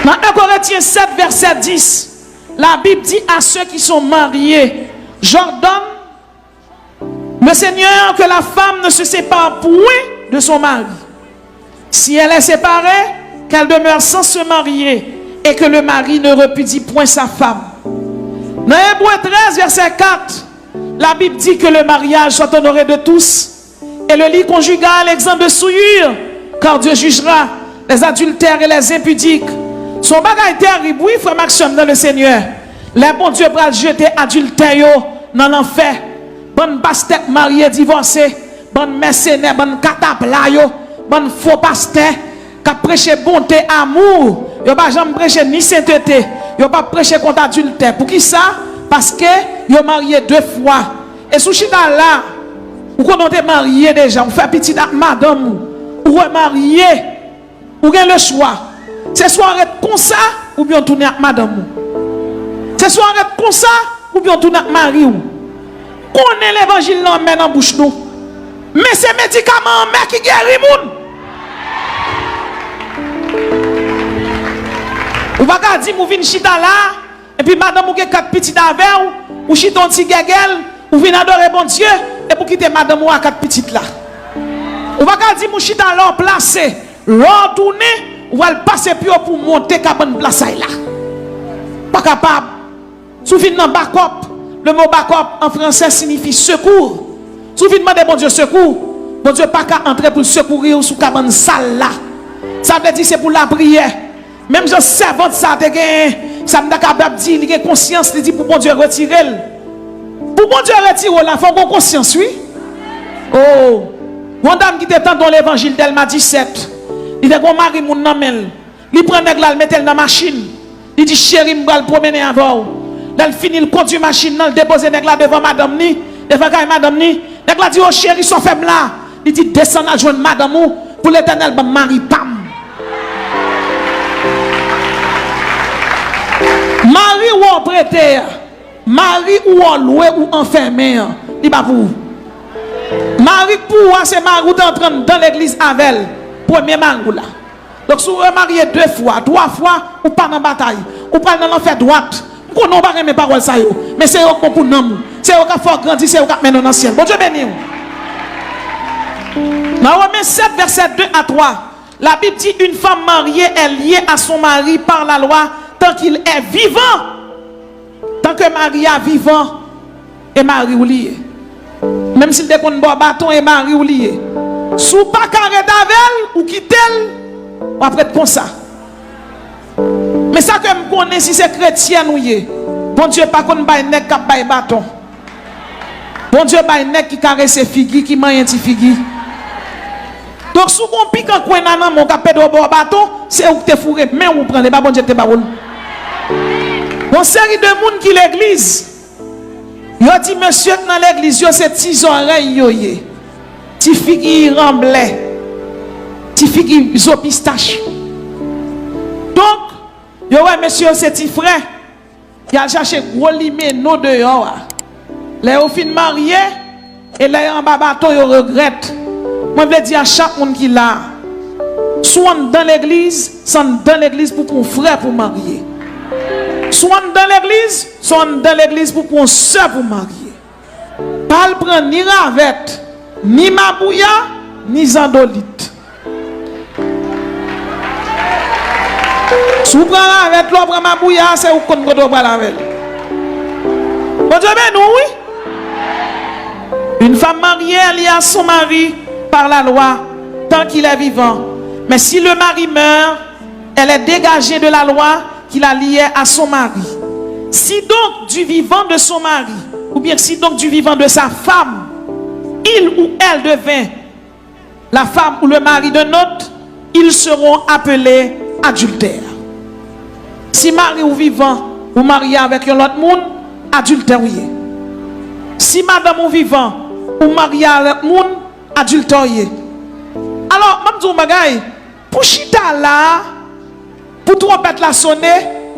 Speaker 1: Dans 1 Corinthiens 7, verset 10, la Bible dit à ceux qui sont mariés, j'ordonne le Seigneur que la femme ne se sépare point de son mari. Si elle est séparée, qu'elle demeure sans se marier et que le mari ne repudie point sa femme. Dans Hébreux 13, verset 4, la Bible dit que le mariage soit honoré de tous et le lit conjugal exempt de souillure, car Dieu jugera les adultères et les impudiques. Son bagage terrible, oui, frère Maxime, dans le Seigneur. Les bon Dieu va jeter adultère dans l'enfer. Bonne pasteur marié, divorcé, bonne mercenaire, bonne catapla, bonne faux pasteur, qui prêche bonté, amour. Yo pas jamais prêcher ni sainteté, yo pas prêcher contre adultère. Pour qui ça? Parce que yo marié 2 fois. Et sous chita là, ou quand on est marié déjà, on fait petit à madame, ou remarié, ou gagne le choix. C'est soit on être comme ça, ou bien on tourne avec madame. C'est soit on être comme ça, ou bien on tourne avec mari. On est l'évangile là, mais dans bouche nous. Mais c'est médicament mais qui guérit moun. Ou va pas dire, vous venez chita là, et puis madame, vous avez 4 petits avec ou chita un petit guéguel, ou venez adorer bon Dieu, et pour quitter madame, ou à 4 petites là. Ou va pas dire, vous chita là, placé, retourner, ou va le passer pour monter à bonne place là. Pas capable. Souvenez dans backup, le mot backup en français signifie secours. Souvenez de bon Dieu secours. Bon Dieu pas qu'à entrer pour secourir ou sous cabane salle là. Ça veut dire c'est pour la prière. Même je servante ça te gagne, ça me capable dire, il a conscience, il dit pour bon Dieu retirer. Pour bon Dieu retirer là, faut qu'on conscience, oui. Oh, mon dame qui était dans l'évangile d'Elma 17, il dit qu'on mari mon namel, il prend nèg là, il met dans la machine. Il dit chérie, me va le promener avant. Là il finit le conduire machine, il dépose nèg là devant madame ni, devant madame ni. Nèg là dit oh chérie, son faible là. Il dit descend à joindre madame pour l'Éternel ben mari pam. Mari ou en prêter, mari ou en loué ou enfermé, il va pour. Mari pour c'est mari ou d'entrer dans l'église avec elle, premier mari là. Donc si vous mariez 2 fois, 3 fois, ou pas dans la bataille, ou pas dans l'enfer droite, vous n'avez pas mes paroles ça yo, mais c'est eux pour nous, c'est eux qui font grandir, c'est eux qui mènent dans le ciel. Bon Dieu béni. Dans Romains 7, verset 2 à 3, la Bible dit une femme mariée est liée à son mari par la loi tant qu'il est vivant. Tant que mari est vivant, et mari ou lié. Même s'il déconne bon bâton et mari ou lié. Sous pas carré d'avelle ou quitte-elle, ou après comme ça. Mais ça que je connais si c'est chrétien ou yé. Bon Dieu pas qu'on baille nek k'ap baille bâton. Bon Dieu baille nek qui caresse figi qui mange ti figi. Donc sous qu'on pique en coin nan mon capé de bon bâton, c'est où te fourré mais ou prendre pas bon Dieu te baroul. Bon série de monde qui l'église. Yo dit monsieur dans l'église, yo c'est petits oreilles yo yé. Ti figi remblai. Ti figi zo pistache. Donc, yo ouais monsieur c'est ti frère. Il a cherché gros limeno dehors. Les au fin marié et les en bas bateau yo regrette. Moi je veux dire à chaque monde qui là, soit dans l'église, soit dans l'église pour un frère pour marier. Soit dans l'église, soit dans l'église pour une soeur pour marier. Pas le prendre ni ravette, ni mabouya, ni zandolite. Si vous prenez ravette, l'autre prend mabouya, c'est vous qu'on doit prendre avec. Bon Dieu, ben nous, oui. Une femme mariée, elle y a son mari par la loi, tant qu'il est vivant. Mais si le mari meurt, elle est dégagée de la loi qu'il a liée à son mari. Si donc du vivant de son mari, ou bien si donc du vivant de sa femme, il ou elle devint la femme ou le mari d'un autre, ils seront appelés adultères. Si mari ou vivant ou marié avec un autre monde, adultère. Si madame ou vivant ou marié avec un monde, adultère. Alors, je dis bagay, pour chita là, pour trompette la sonner,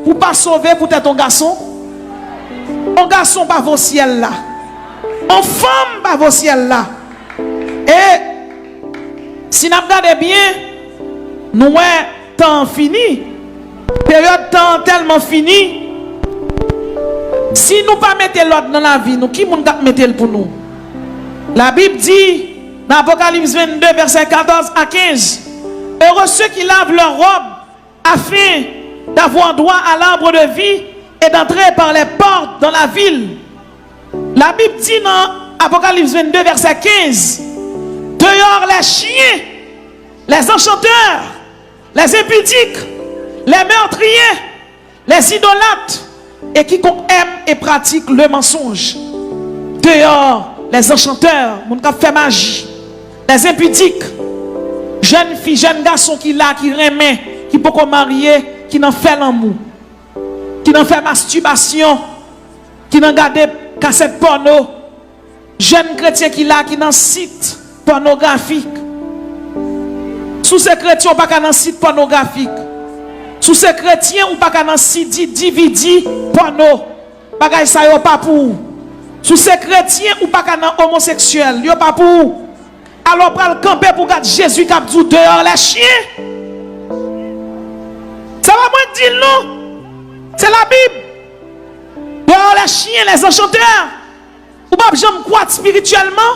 Speaker 1: pour pas sauver peut-être ton garçon. Un garçon pas vos ciel là. En femme pas vos ciel là. Et si nous regardons bien, nous avons temps fini. Période temps tellement fini. Si nous pas mettons l'ordre dans la vie, nous qui nous mettre pour nous? La Bible dit dans Apocalypse 22 verset 14 à 15, heureux ceux qui lavent leur robe afin d'avoir droit à l'arbre de vie et d'entrer par les portes dans la ville. La Bible dit dans Apocalypse 22 verset 15, dehors les chiens, les enchanteurs, les impudiques, les meurtriers, les idolâtres et quiconque aime et pratique le mensonge. Dehors les enchanteurs, mon qui fait magie, les impudiques, jeunes filles, jeunes garçons qui là, qui remet, qui peut marier, qui n'en fait l'amour, qui n'en fait masturbation, qui n'en garde cassette porno, jeunes chrétiens qui là, qui n'en site pornographique. Sous ces chrétiens, pas qu'un site pornographique. Sous ces chrétiens, ou pas qu'un site DVD porno. Bagay ça yo pas pour. Sous ces chrétiens, ou pas qu'un homosexuel, yo pas pour. Alors pour le camper pour garder Jésus qui a dit dehors les chiens. Ça va moi dire non. C'est la Bible. Dehors les chiens, les enchanteurs. Ou pas jamais croître spirituellement.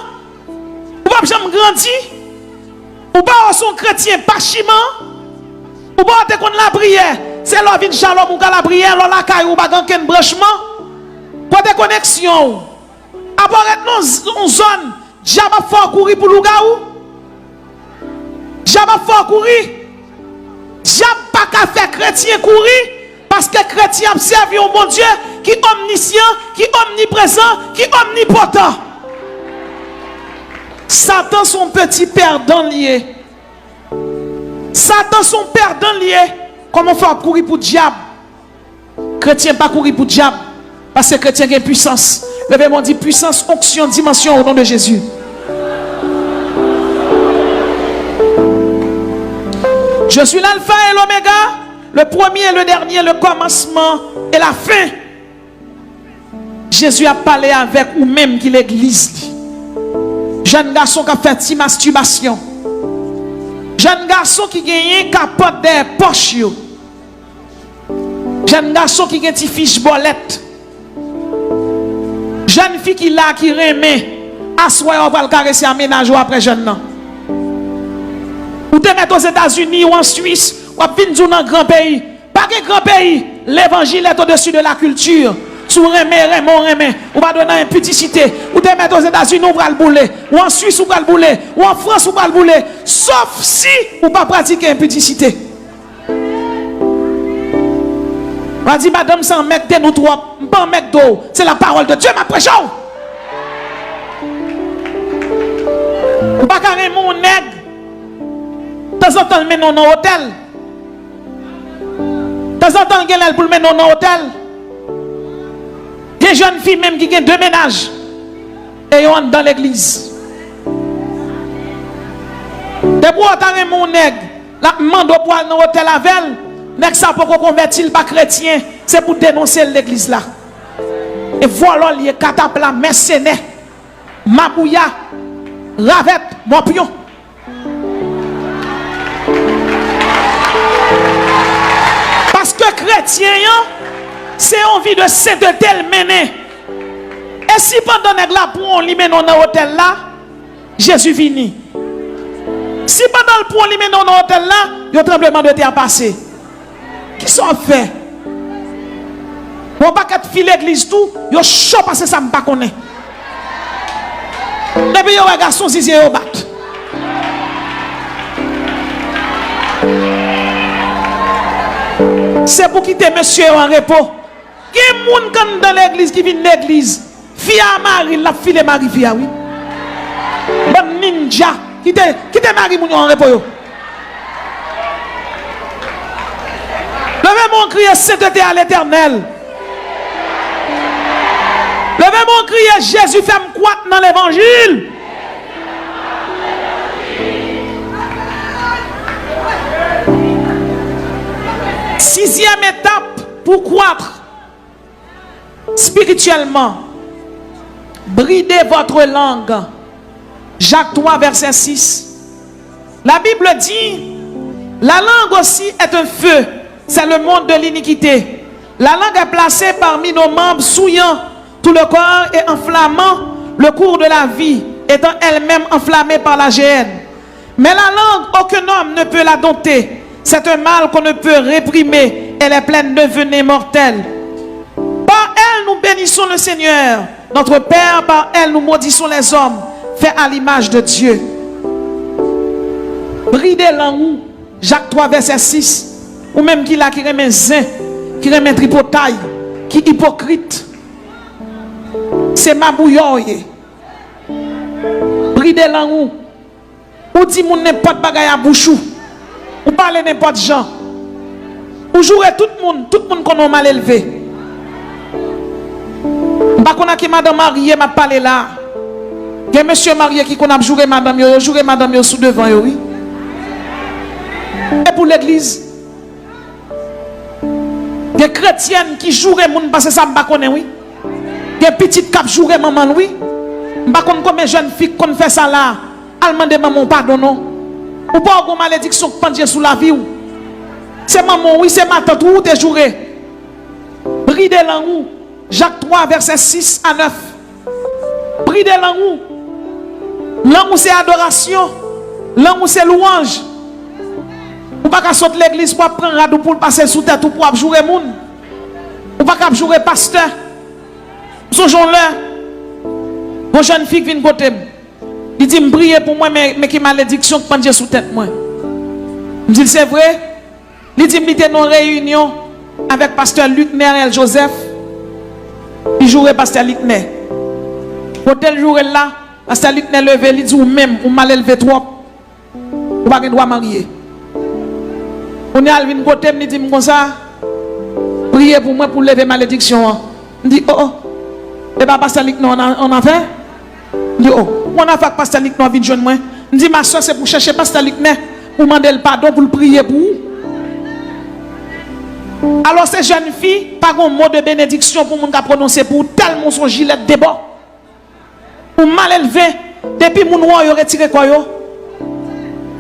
Speaker 1: Ou pas jamais grandir. Ou pas son chrétien pas chiment. Ou pas te connaître la prière. C'est l'or vin shalom ou la prière, l'or la caille ou pas ganken branchement. Pas de connexion. Apparaître dans une zone, jamais fort courir pour l'ougaou. Jamais fort courir. Jamais pas qu'à faire chrétien courir. Parce que chrétien observe un bon Dieu qui est omniscient, qui est omniprésent, qui est omnipotent. Satan son petit perdant lié. Satan son perdant lié. Comment faire courir pour le diable? Chrétien pas courir pour le diable. Parce que chrétien a une puissance. Levez-moi dit puissance, onction, dimension au nom de Jésus. Je suis l'alpha et l'oméga, le premier et le dernier, le commencement et la fin. Jésus a parlé avec ou même qui l'église. Jeune garçon qui a fait masturbation. Jeune garçon qui gagne capote des poches. Jeune garçon qui gagne des fiches bolettes. Jeune fille qui là qui remet. Assoir on va le caresser à ménage après jeune nan. Ou te mettre aux États-Unis ou en Suisse, ou à venir dans un grand pays. Pas qu'un grand pays, l'évangile est au-dessus de la culture. Sous remé, ou va donner une impudicité. Ou te mettre aux États-Unis, ou va le bouler. Ou en Suisse, ou va le bouler. Ou en France, ou va le bouler. Sauf si, ou pas pratiquer impudicité. On va dire, madame, c'est un mec de nous trois, pas un mec d'eau. C'est la parole de Dieu, ma prêche. Ou pas carrément un nègre. De temps en temps, il met dans hôtel. De temps en temps, il pour le mettre dans hôtel. Il y des jeunes filles même qui ont 2 ménages. Et ils entrent dans l'église. De pour entendre mon nègre, la demande au poil dans l'hôtel avec, nègre ça pour qu'on convertir pas chrétien, c'est pour dénoncer l'église là. Et voilà les catapla, mercenaires, mabouya, ravette, morpion. Parce que chrétien, c'est envie de sainteté le mener. Et si pendant que là pour on lui mène dans l'hôtel là, Jésus vini. Si pendant le pour on lui mène dans l'hôtel là, il y a un tremblement de terre passé. Qui sont fait? On pas qu'à filer l'église tout, il y a chaud parce que ça me pas connaît. Depuis il y a un garçon zizi au bat. C'est pour quitter monsieur en repos. Qui est moun quand dans l'église qui vient de l'église? Fille à Marie, la fille de Marie, fille, oui. Bon ninja, qui te Marie moun en repos. Levez mon crier sainteté à l'éternel. Levez mon crier Jésus fait me croître dans l'évangile. Sixième étape pour croître spirituellement. Bridez votre langue. Jacques 3, verset 6. La Bible dit, la langue aussi est un feu. C'est le monde de l'iniquité. La langue est placée parmi nos membres, souillant tout le corps et enflammant le cours de la vie, étant elle-même enflammée par la géhenne. Mais la langue, aucun homme ne peut la dompter. C'est un mal qu'on ne peut réprimer. Elle est pleine de venin mortel. Par elle, nous bénissons le Seigneur. Notre Père, par elle, nous maudissons les hommes, faits à l'image de Dieu. Bridez langue, Jacques 3, verset 6. Ou même qui remet zin, qui remet tripotaille, qui hypocrite. C'est ma bouilloye. Bridez langue. Ou dit moun n'importe bagaille à bouchou. Ou parlez n'importe gens. Ou jouez tout le monde qu'on a mal élevé. Pas qu'on a qui madame mariée m'a parlé là. Il y a monsieur marié qui qu'on a joué madame yo sous devant yo, oui. Et pour l'église. Il y a chrétiennes qui joueraient moun parce que ça me pas connaît, oui. Il y a petites cap joueraient maman, oui. Pas qu'on comme jeune fille qu'on fait ça là. Allemand de maman pardon non. Ou pas avoir malédiction qui pendient sous la vie ou. C'est maman, oui, c'est ma tante, où t'es joué. Bridez langue. Jacques 3, verset 6 à 9. Bridez langue. Langue c'est adoration. Langue c'est louange. Ou pas qu'à sauter l'église pour prendre radou pour passer sous tête ou pour jouer moun. Ou pas qu'à jouer pasteur. Songeons-le. Vos jeunes filles viennent côté. Il dit, priez pour moi, mais qui malédiction qui pendait sous tête moi. Je dis, c'est vrai. Il dit, il était dans une réunion avec pasteur Luc Nerel Joseph. Il jouait pasteur Luc Nerel. Pour tel jour là, pasteur Luc Nerel levé, il dit, ou même, ou mal élevé trop. Ou pas de droit marier. On est à une côté, il dit, comme ça, priez pour moi pour lever malédiction. Il dit, oh, et bien pasteur Luc on a fait. Il dit, oh, on a fait pasteur Luc vient joindre moi. Il dit, ma soeur, c'est pour chercher pasteur Luc pour demander le pardon, pour le prier pour vous. Alors ces jeunes filles, pas un mot de bénédiction pour moun ka prononcer pour tellement son gilet de débat. Ou mal élevé, depuis moun roi yo retiré quoi yo.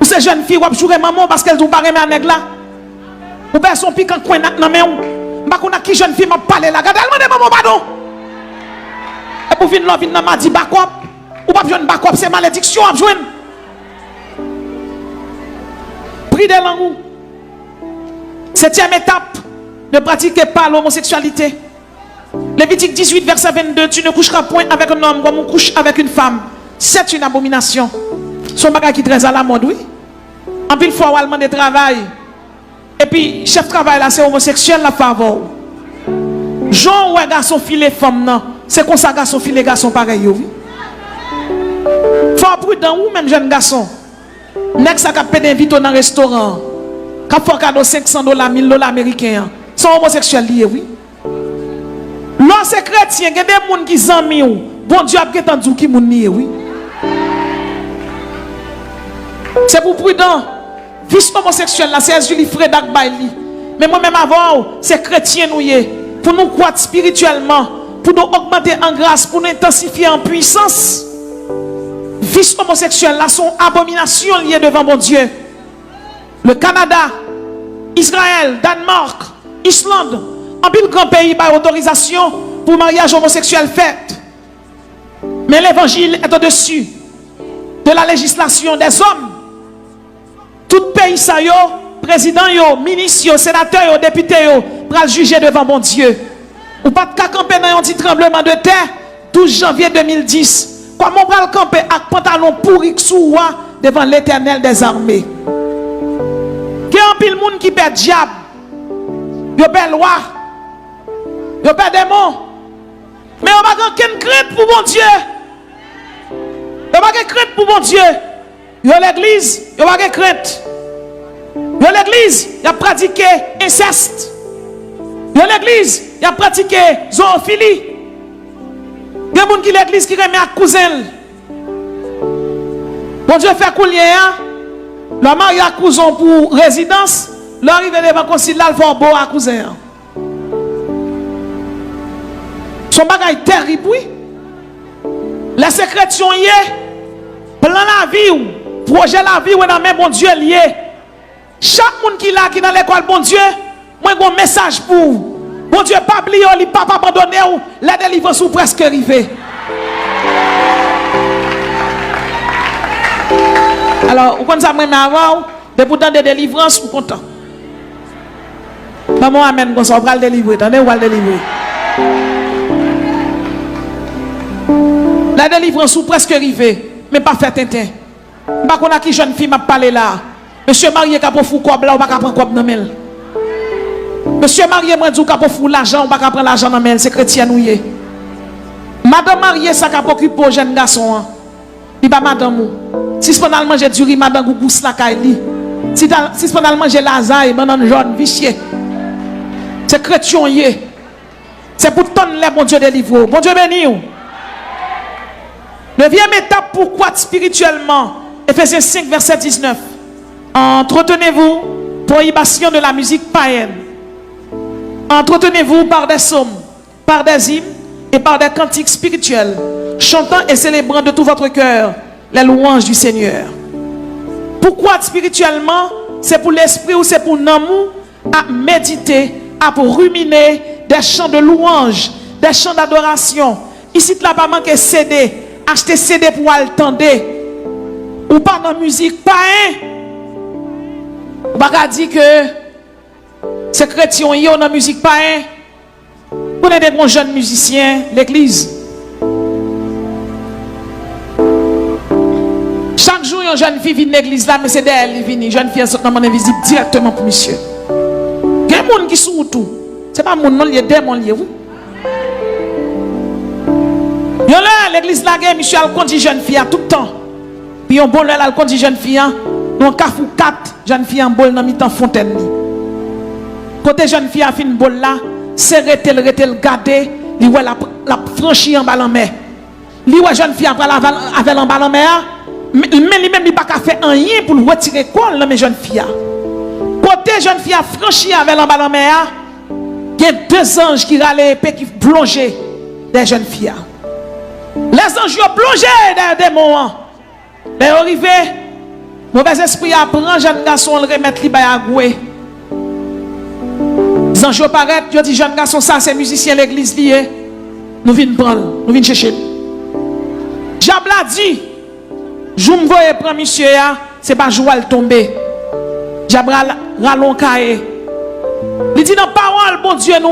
Speaker 1: Ou ces jeunes filles ou jouer maman parce qu'elles ont pas remis un nèg là. Ou ben son piquant coin nan men ou. Ba konn qui jeune fille m'a parlé là, gade elle demande maman pardon. Et pour venir là vinn m'a dit bakop. Ou pas joindre bakop, c'est malédiction à joindre. Prie de langue. Septième étape. Ne pratiquez pas l'homosexualité. Lévitique 18, verset 22. Tu ne coucheras point avec un homme comme on couche avec une femme. C'est une abomination. Son bagage qui est très à la mode, oui. En pile fois, on demande de travail. Et puis, chef de travail là, c'est homosexuel, la faveur. Jean ou un garçon filet femme, non. C'est comme ça, garçon filet garçon pareil, oui. Faut prudent ou même jeune garçon. Next, ça capte d'invite dans un restaurant. Quand faut cadeau $500, $1000 américains. Sont homosexuels liés, oui. Là, c'est chrétien, il y a des gens qui sont amis. Bon Dieu a entendu qui moun nié, oui. C'est pour prudent. Vice homosexuel là, c'est Julie Fredak Bailey. Mais moi-même avant, c'est chrétien nous y. Pour nous croître spirituellement, pour nous augmenter en grâce, pour nous intensifier en puissance. Vice homosexuel là, sont abominations liées devant mon Dieu. Le Canada, Israël, Danemark, Islande, en pile grand pays par autorisation pour mariage homosexuel fait. Mais l'évangile est au-dessus de la législation des hommes. Tout pays ça yo, président yo, ministre yo, sénateur yo, député yo, pral juger devant mon Dieu. Ou pas de camper dans un petit tremblement de terre 12 janvier 2010. Comment pral camper avec pantalon pourri sous devant l'Éternel des armées. Il y a un pile monde qui perd diable. Yo perd loi. Yo perd démon. Mais on va aucune crainte pour mon Dieu. On va aucune crainte pour mon Dieu. Yo l'église, yo va crainte. Yo l'église, y a pratiqué inceste. Yo l'église, y a pratiqué zoophilie. Y a moun qui l'église qui remet à cousin. Bon Dieu fait couler hein. Le mari a cousin pour résidence, l'arrive devant concile là, le beau à cousin. Son bagage terrible oui. La sécrétion y est plan la vie, projet la vie ou dans même bon Dieu lié. Chaque monde qui là qui dans l'école bon Dieu, moi j'ai un message pour vous. Bon Dieu pas oublier ou pas abandonner ou la délivrance ou presque arrivée. Alors, vous connaissez ça même avant, depuis temps de délivrance, vous content. Maman amène comme ça, on va le délivrer, attendez, on va le délivrer. La délivrance ou presque arrivée, mais pas fait tintin. Pas qu'on a qui jeune fille m'a parlé là. Monsieur marié qui a pour fou cob là, on va pas prendre cob dans mel. Monsieur marié m'a dit qu'il fou l'argent, on va pas prendre l'argent dans mel, c'est chrétien nous y. Madame mariée ça qui a occupé au jeune garçon. Il pas madame. Si c'est pas manger du riz, madame gougou la kaili. Si c'est pas manger lasagne, madame jaune vicieux. C'est chrétien y. C'est pour ton les bon Dieu délivre. Bon Dieu béni. Neuvième étape pour croître spirituellement. Ephésiens 5 verset 19. Entretenez-vous prohibition de la musique païenne. Entretenez-vous par des psaumes, par des hymnes et par des cantiques spirituels, chantant et célébrant de tout votre cœur les louanges du Seigneur. Pourquoi spirituellement? C'est pour l'esprit ou c'est pour l'amour à méditer, à pour ruminer des chants de louanges, des chants d'adoration. Ici, tu n'as pas manqué CD, acheter CD pour attendre. Ou pas dans la musique, pas hein? On va dire que c'est chrétien, il y a dans la musique, pas hein? Vous êtes des bons jeunes musiciens, l'église. Chaque jour, une jeune fille vient de l'église là, mais c'est d'elle qui vient. Une jeune fille est invisible directement pour monsieur. Il y a des gens qui sont tout. Ce n'est pas mon nom, il y a des gens qui sont. L'église là, monsieur a conduit jeune fille tout le temps. Puis on bon là, elle conduit jeune fille. Nous avons 4 jeunes filles en bol dans mi-temps fontaine. Côté jeune fille a fait une bol là, c'est retel garder, li ouais la franchi en bas en mer. Li ouais jeune fille après avec en bas en mer, mais lui-même il pas qu'à faire rien pour retirer quoi dans mes jeunes filles. Côté jeune fille a franchi avec en bas en mer, il y a 2 anges qui râlent épée qui plongent des jeunes filles. Les anges ont plongé dans des démons. Mais arrivé, mauvais esprit apprend jeune garçon le remettre li à goué. Les anges paraît, je dis jeune garçon ça c'est musicien l'église lié. Nous venons prendre, nous venons chercher. Diable a dit, je me vois prendre monsieur c'est pas jouer le tomber. Diable ralon caé. Il dit dans parole bon Dieu nous,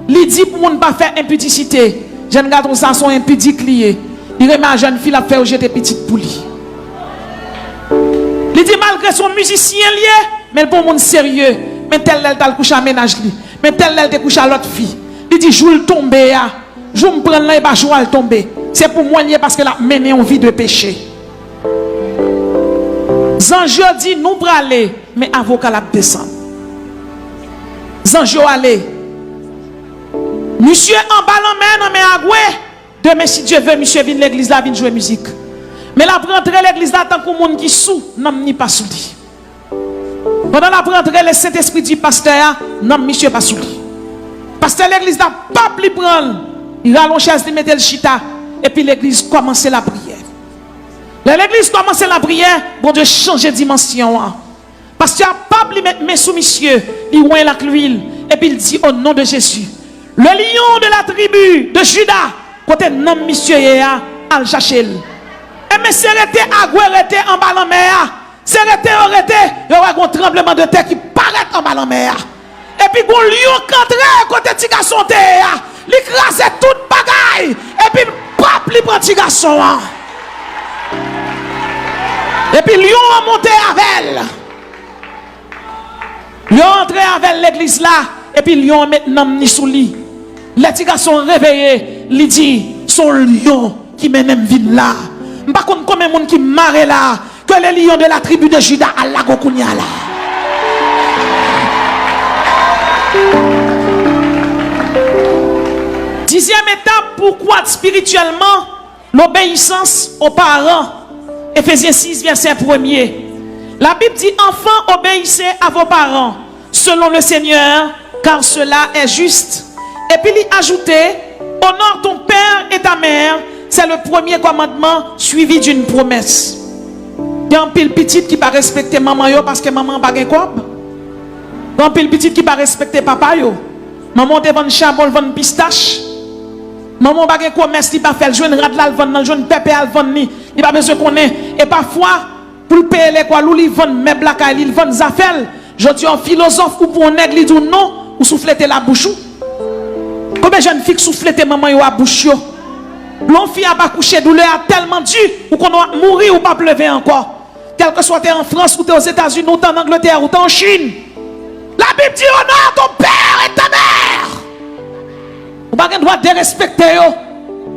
Speaker 1: il dit pour ne pas faire impudicité. Jeune garçon ça sont impudiques liés. Il remet à jeune fille à faire jeter petite poulie. Il dit malgré son musicien lié, mais pour monde sérieux, mais tel elle t'a couché à ménage lui, mais tel elle t'a couché à l'autre fille. Il dit joue le tomber ya, je me prends là et pas jouer le tomber. C'est pour moi lié parce que la mené en vie de péché. Zanjo dit nous braler, mais avocat la descend. Zanjo aller. Monsieur en ballon main, mais à goué. Demain, si Dieu veut, monsieur vient l'église là, vient jouer musique. Mais la rentrer l'église là, tant qu'on monde qui sous, non, ni pas sous lui. Pendant la rentrer, le Saint-Esprit dit pasteur, non, monsieur pas sous lui. Pasteur, l'église là, pas plus prendre. Il rallonge chaise, il met le chita. Et puis l'église commence la prière. L'église commence la prière, bon Dieu change de dimension. Pasteur, pas plus mettre mes sous monsieur, il oint la l'huile. Et puis il dit au nom de Jésus, le lion de la tribu de Juda, côté nom monsieur al chercher. Et mais c'est arrêté à arrêté en bas en mer. C'est arrêté il y aura un tremblement de terre qui paraît en bas en mer. Et puis un lion cantré côté petit garçon terre, il crase toute bagaille et puis pas plus petit garçon. Et puis lion a monté avec elle. Lion entré avec l'église là et puis lion maintenant ni sous lit. Les petits garçons réveillés, il dit son lion qui mène vide là. Par contre, combien de monde qui marre là, que les lions de la tribu de Juda à la Gokounia là. Dixième étape, pourquoi spirituellement l'obéissance aux parents. Éphésiens 6, verset 1er. La Bible dit, enfants, obéissez à vos parents, selon le Seigneur, car cela est juste. Et puis il ajoutait, honore ton père et ta mère. C'est le premier commandement suivi d'une promesse. Il y a un pile petite qui va respecter maman yo parce que maman n'a pas de quoi. Il y a un pile petite qui va respecter papa yo. Maman te vend charbon, vend pistache. Maman n'a pas de commerce, il va faire jeune radlal, vend jeune pépé al vend ni. Il va besoin qu'on ait. Et parfois pour payer les quoi, il vend meubles la caille, il vend zafel. Je dis un philosophe ou pour un nègre, il dit non, ou souffleter la bouche. Combien de jeunes filles souffleter maman yo à bouche yo? L'on fille a pas couché douleur a tellement dur ou qu'on va mourir ou pas pleuver encore. Quel que soit en France ou aux États-Unis ou en Angleterre ou en Chine. La Bible dit honore ton père et ta mère. Ou pas qu'on doit dérespecter yo.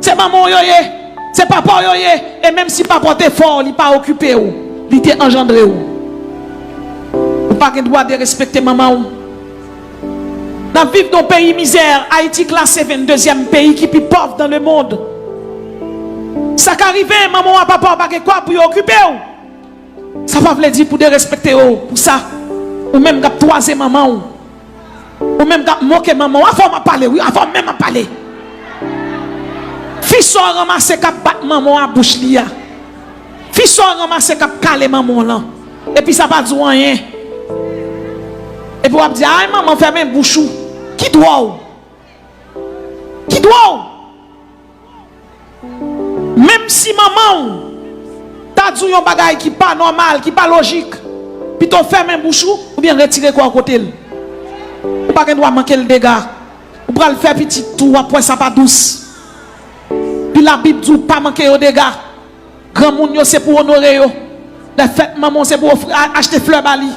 Speaker 1: C'est maman yo yé, c'est papa yo yé. Et même si papa t'es fort, il pas occupé ou, il t'est engendré ou. Ou pas qu'on doit dérespecter maman ou. Nous vivons dans un pays misère. Haïti classé 22e pays qui est plus pauvre dans le monde. Ça qui arrive, maman et papa pas quoi pour occuper. Ça va vous dire pour de respecter pour ça. Ou même pour toiser maman. Ou même pour moquer maman. Avant de parler, oui, avant même de parler. Fils sont ramassés cap battre maman à bouche lia. Fils sont ramassés cap caler maman là. Et puis ça va dire rien. Et puis on va dire, ah maman ferme un bouchou. Qui doit? Qui doit? Même si maman t'as dit un bagage qui pas normal, qui pas logique, puis tu fermes un bouchou ou bien retirer quoi à côté. Ou pas qu'elle doit manquer le dégât. Ou pas le faire petit tout après ça pas douce. Puis la Bible dit pas manquer au dégât. Grand monde c'est pour honorer yo. La fête maman c'est pour acheter fleurs bali.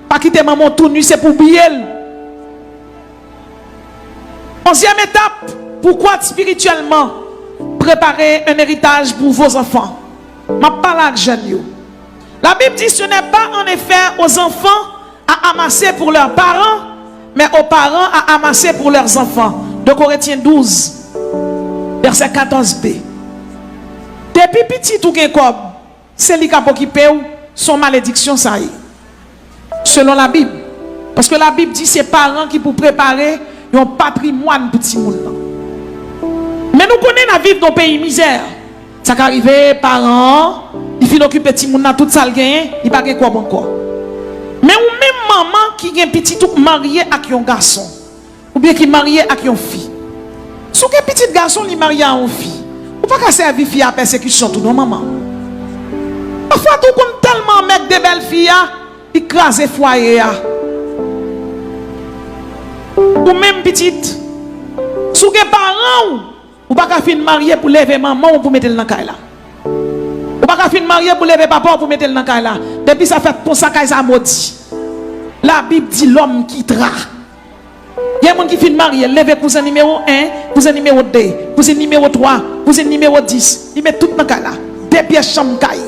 Speaker 1: Pas quitter maman tout nu c'est pour briller. 11e étape, pourquoi spirituellement préparer un héritage pour vos enfants? Ma parole jeune. La Bible dit ce n'est pas en effet aux enfants à amasser pour leurs parents, mais aux parents à amasser pour leurs enfants. 2 Corinthiens 12, verset 14b. Depuis petit tout comme c'est lui qui a occupé son malédiction ça y est. Selon la Bible. Parce que la Bible dit c'est parents qui pour préparer un patrimoine pour petit monde. Mais nous connaissons la vie dans le pays misère. Ça arrive, parents, ils finissent occuper petit monde dans toute salle gagne, il pas quoi encore. Mais ou même maman qui est petit tout marié avec un garçon ou bien qui est marié avec une fille. Si un petit garçon il marié avec une fille, ou pas qu'à servir fille à persécution tout non maman. Parfois tout comme tellement mettre des belles filles, il crase foyer. Ou même petite, si vous avez parents, ou pas qu'à finir marier pour lever maman ou pour mettre le dans la là. Ou pas qu'à finir marier pour lever papa ou pour mettre le dans la là. Depuis ça fait pour ça qu'il ça maudit. La Bible dit l'homme quittera. Il y a des gens qui finissent marier, lever cousin numéro 1, cousin numéro 2, cousin numéro 3, cousin numéro 10. Il met tout dans la là. Depuis chambre caille.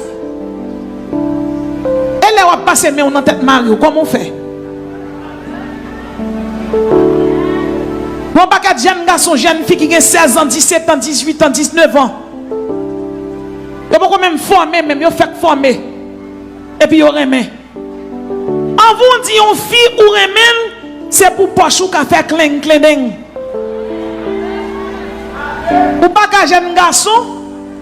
Speaker 1: Et là on passe mais on en tête Mario, comment on fait? Bon, pas de jeunes garçons, jeunes filles qui ont 16 ans, 17 ans, 18 ans, 19 ans. Ils vont même former, même ils fait former. Et puis ils remettent. En vous dit une fille ou remet, c'est pour poche ou faire cling cleaning. Ou pas qu'un jeune garçon,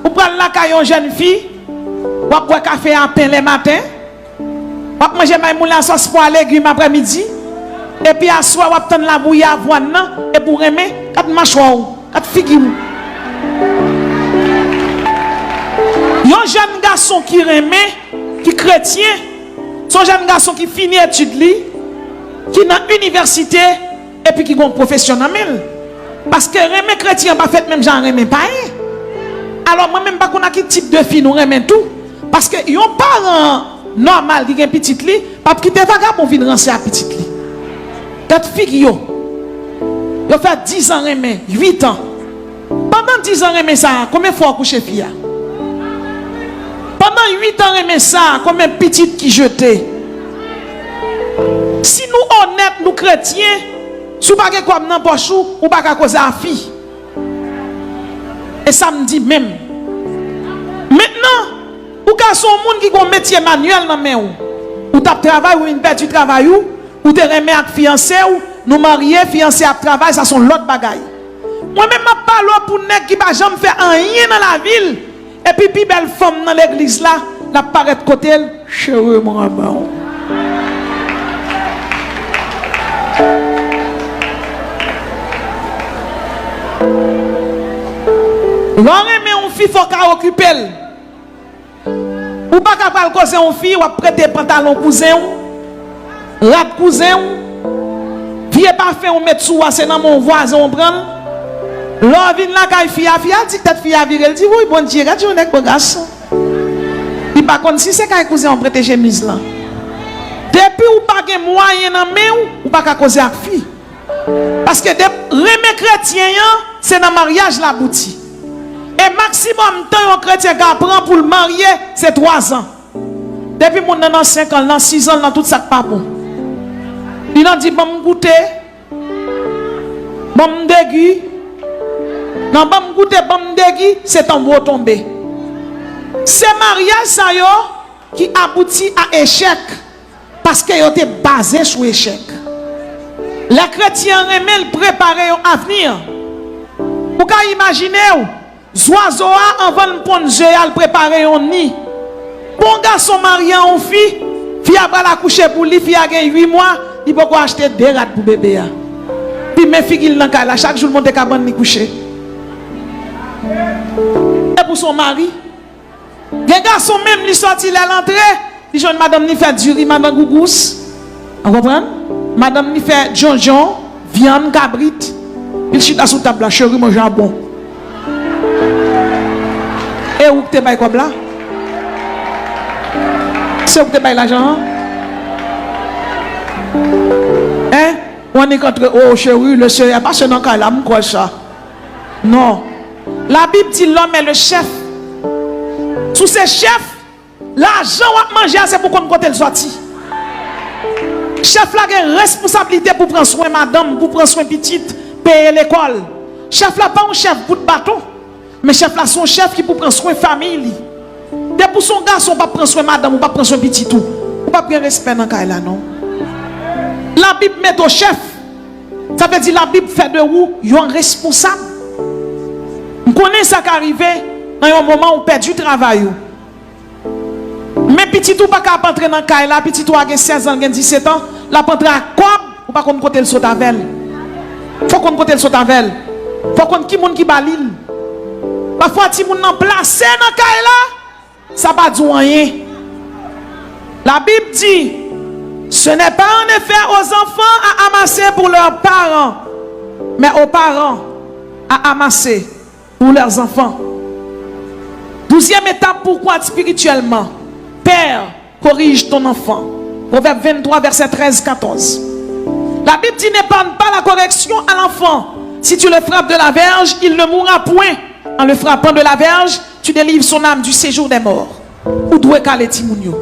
Speaker 1: ou prendre la caille une jeune fille, ou boire café à pain le matin, ou manger maïmoula sauce pour légumes après-midi. Et puis à soir, on attend la bouillie à avoine et pour remettre 4 mâchoires, 4 figures. Un jeune garçon qui remet, qui chrétien, son jeune garçon qui finit études, qui est dans l'université et puis qui est professionnel. Parce que remet chrétien pas fait même genre remet pas. Alors moi même pas qu'on a quel type de fille nous remet tout. Parce que yon parent normal qui a une petite li, pas qui te vagabond vient rancer à petite li. 4 filles yo fait 10 ans remet, 8 ans. Pendant 10 ans remet ça, combien de fois coucher fille? Pendant 8 ans remet ça, combien de petites qui jetaient? Si nous honnêtes, nous chrétiens, si vous n'avez pas de poche, ou pas qu'à cause de la fille. Et ça me dit même. Maintenant, ou qu'à son monde qui a un métier manuel dans main ou tu travail ou une petite travail ou tu remet à fiancé ou nous mariés, fiancés à travail, ça sont l'autre bagaille. Moi-même, je parle pour nèg qui va jamais faire rien dans la ville. Et puis, puis belle femme dans l'église là, la paraît de côté, chérie, mon amour. L'on remet une fille, il faut qu'elle occupe. Ou pas qu'elle cause une fille, ou prêter pantalon cousin, rap cousin, vieux parfait, on met sous, c'est dans mon voisin, on prend. L'on vient là, quand fille a dit que fille a viré, elle dit oui, bon Dieu, regarde, on est bon garçon. Il pas comme si c'est quand cousin, on prête chemise là. Depuis ou pas de moyen dans main, ou pas qu'à causer avec fille. Parce que remet chrétien, c'est dans le mariage la boutique. Et maximum temps un chrétien qui apprend pour le marier, c'est 3 ans. Depuis mon dans 5 ans, dans 6 ans, dans tout ça pas bon. Il a dit bon me goûter, bon me dégui. Non, bon me goûter, bon me dégui, c'est en gros tombé. C'est mariage ça yo qui aboutit à échec parce que yo était basé sur échec. Les chrétiens remet préparer un avenir. Vous pouvez imaginer oiseaux avant de prendre jeu à préparer un nid. Bon garçon marié en fille, fille a la coucher pour lui, fille a 8 mois, il peut acheter 2 rats pour bébé. Puis mes filles dans la chaque jour monte cabane ni coucher. Et pour son mari, les garçons même lui sorti à l'entrée, ils dit madame ni fait du riz, madame gougous. Vous comprenez? Madame ni fait jonjon, viande cabrit. Il chita sous table, chérie, mon jambon. Et où tu es comme là? C'est où tu es l'argent? Hein? On est contre, oh chérie, le Seigneur, pas ce nom qu'elle a, quoi ça? Non. La Bible dit l'homme est le chef. Sous ces chefs, l'argent va manger, c'est pour qu'on côté le sorti. Chef là a une responsabilité pour prendre soin madame, pour prendre soin petite, payer l'école. Chef là pas un chef pour de bâton, mais chef là son chef qui pour prendre soin famille. Dès pour son garçon pas prendre soin madame ou pas prendre soin petit tout. Ou pas prendre respect dans cas là non. La Bible met au chef. Ça veut dire la Bible fait de vous un responsable. Vous connaissez ça qui arrive dans un moment où on perd du travail. Mais petit tout pas capable entrer dans cas là, petit tout a 16 ans, 17 ans, la prendre à quoi ou pas qu'on côté le sotavel. Faut qu'on côté le sotavel. Faut qu'on qui monde qui balil. Parfois ti moun nan placé dans cas là, ça pas du rien. La Bible dit ce n'est pas en effet aux enfants à amasser pour leurs parents, mais aux parents à amasser pour leurs enfants. 12e étape, pourquoi spirituellement? Père, corrige ton enfant. Proverbe 23, verset 13-14. La Bible dit n'épargne pas la correction à l'enfant. Si tu le frappes de la verge, il ne mourra point. En le frappant de la verge, tu délivres son âme du séjour des morts. Où doit caler Timounio?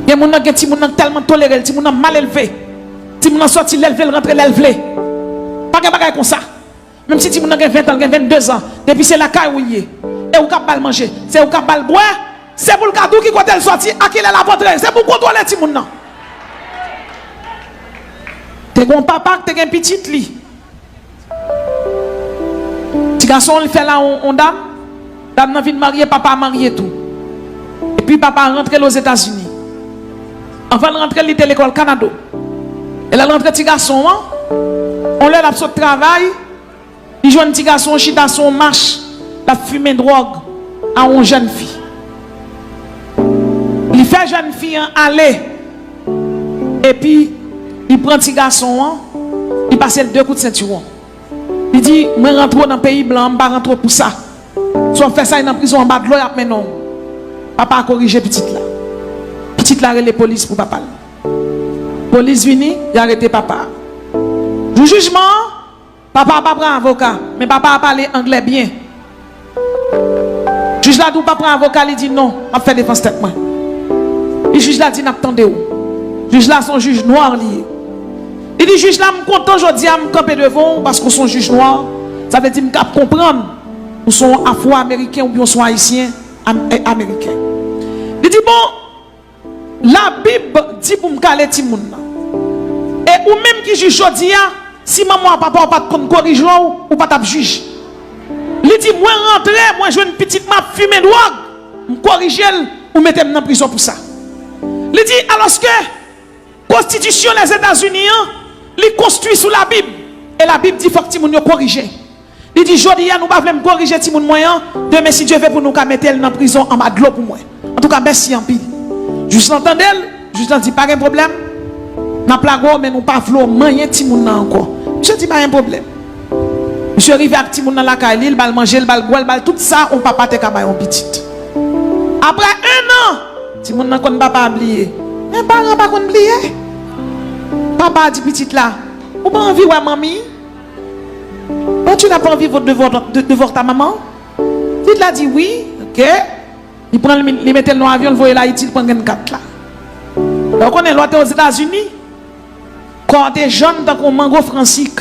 Speaker 1: Il y a des gens qui sont tellement tolérés, qui sont mal élevés. Qui sont sortis l'élevé, rentré l'élevé. Pas de bagaille comme ça. Même si tu as 20 ans, 22 ans, depuis c'est la caille où il est. Et vous pouvez manger. C'est vous pouvez boire. C'est pour le cadeau qui quand elle sorti, à qui elle la portrait. C'est pour contrôler les gens. Tu as un papa, tu as un petit lit. Petit garçon, il fait là, on dame. Dame n'a envie de marier, papa a marié tout. Et puis papa rentre aux États-Unis. Avant de rentrer, il était à l'école Canada. Elle a rentré petit garçon, on leur a fait travail. Il joue un petit garçon, chita son marche, la fumée drogue à une jeune fille. Il fait jeune fille aller. Et puis, il prend petit garçon, il passe le 2 coups de ceinture. Il dit, moi rentre dans le pays blanc, je ne vais pas rentrer pour ça. Soit fait ça dans la prison en bas de l'eau, mais non. Papa a corrigé petite là. Petite là, les police pour papa. Police vini, il a arrêté papa. Du jugement, papa n'a pas pris un avocat, mais papa a parlé anglais bien. Juge là, d'où papa prend un avocat, il dit non, je fait défense tête moi. Le juge là dit n'attendez où. Juge là, son juge noir lié. Il dit juge là, je suis content aujourd'hui à me camper devant parce qu'on sont juge noir. Ça veut dire que je comprendre. Ou sont afro-américains ou bien sont haïtiens américains. Il dit bon, la Bible dit pour me caler ti moun. Et ou même qui juge aujourd'hui, si maman ou papa pas de corriger ou pas de juge. Il dit moi rentrer, moi je une petite map fumer drogue, me corriger ou mettre dans prison pour ça. Il dit alors que constitution des États-Unis, il construit sous la Bible et la Bible dit faut que ti moun yo corriger. Il dit jodi nous pas voulons corriger ti moun moyen, demain si Dieu veut pour nous mettre elle dans prison en bas de l'eau pour moi. En tout cas merci en pile. Juste l'entendez, juste dit pas de problème. N'a plago mais nous pas voulons manger ti moun encore. Je dis pas un problème. Monsieur arrivé avec ti moun dans la caille, il va manger, il va boire, il va tout ça, on papa te ka bay on petite. Après 1 an, ti moun nan kon papa oublié. Mais parents pas kon oublié. Papa dit petite là, ou pas envie ouais mamie? Oh, tu n'as pas envie de voir ta maman? Il a dit oui, ok. Il prend il met dans l'avion, il voit là, il prend une carte là. Donc on est là aux États-Unis. Quand des jeunes dans un mango francique,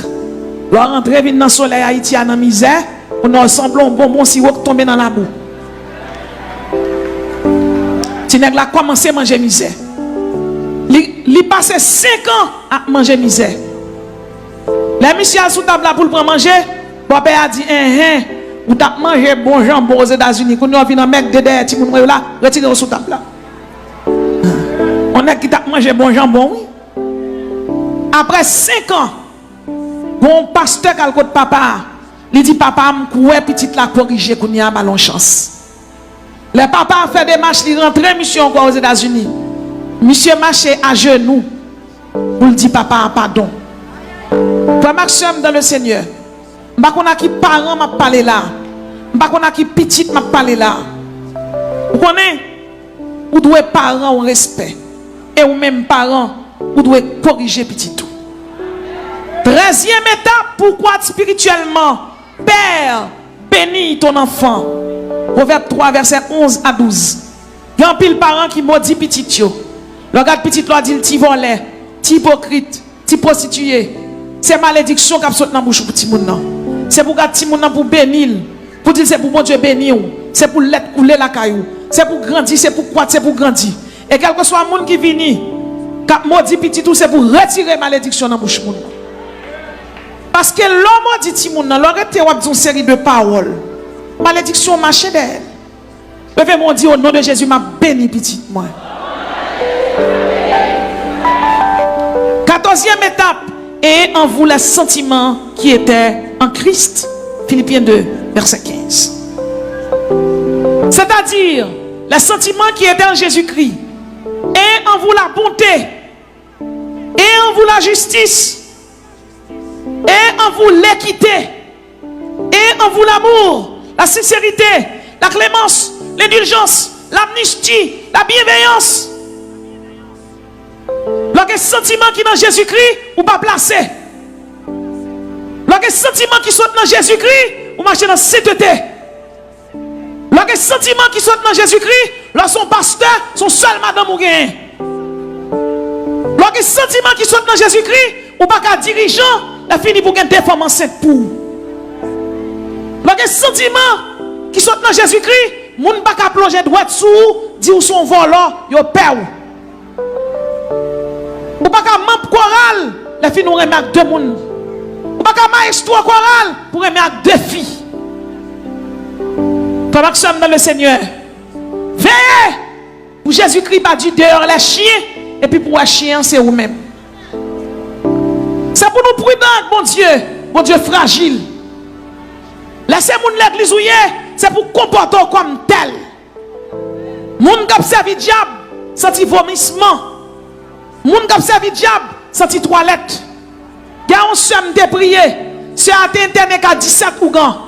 Speaker 1: leur rentrer dans le soleil Haïti à la misère, on a semblé un bonbon si on tombe dans la boue. Tu n'as pas commencé à manger misère. Il passe 5 ans à manger misère. Les messieurs sous table pour le prendre manger, papa a dit vous avez mangé bon jambon aux États-Unis, quand nous venons mettre dedans, ti moun là, retirez sous table là. On a qui t'a mangé bon jambon. Après 5 ans, bon pasteur qui a le papa, il dit papa m'koué petite la corriger qu'on y a ballon chance. Le papa a fait des marches, il rentre mission encore aux États-Unis. Monsieur marché à genoux pour le dire papa pardon. Frère Maxime dans le Seigneur. Je ne sais pas qui parents m'a parlé là. Je ne sais pas qui petite m'a parlé là. Vous connaissez? Vous devez parents au respect. Et vous même parents, vous devez corriger petit tout. 13e étape, pourquoi spirituellement? Père, bénis ton enfant. Proverbe 3, verset 11 à 12. Il y a un pile parents qui maudit petit yo. Le gars petit là dit ti volé, ti hypocrite, ti prostitué. C'est malédiction qui saute dans la bouche pour petit moun. C'est pour garder petit moun pour bénir. Pour dire c'est pour bon Dieu bénir. C'est pour l'être couler la caillou. C'est pour grandir, c'est pour croître, c'est pour grandir. Et quel que soit le monde qui vient, quand maudit petit tout, c'est pour retirer malédiction dans la bouche moun. Parce que l'homme dit petit moun, l'aurait été une série de paroles. Malédiction marche d'elle. Levez mon Dieu au nom de Jésus, m'a béni petit moi. 14e étape. Et en vous les sentiments qui étaient en Christ. Philippiens 2, verset 15. C'est-à-dire, les sentiments qui étaient en Jésus-Christ. Et en vous la bonté. Et en vous la justice. Et en vous l'équité. Et en vous l'amour, la sincérité, la clémence, l'indulgence, l'amnistie, la bienveillance. Le sentiment qui est dans Jésus-Christ, ou pas placé. Le sentiment qui sont dans Jésus-Christ, ou marcher dans sainteté. Le sentiment qui sont dans Jésus-Christ, là son pasteur, son seul madame ou gain. Le sentiment qui sont dans Jésus-Christ, ou pas qu'un dirigeant, la fini pour qu'elle femme enceinte pour. Les sentiments qui sont dans Jésus-Christ, moun pas qu'à plonger droit sous, dit ou son volant, yo peur. Ou pas qu'à membre choral, la fille nous remet avec deux moun. Ou pas qu'à maestro choral pour remettre avec deux filles. Pendant que nous sommes dans le Seigneur, veillez pour Jésus-Christ pas dit dehors les chiens et puis pour les chiens c'est vous-même. C'est pour nous prudents, mon Dieu fragile. Laissez-moi l'église où c'est pour comporter comme tel. Moun qui servi diable, senti vomissement. Moun qui servi diable, senti toilette. Il y a un somme de prier. C'est à internet à 17 Ougan.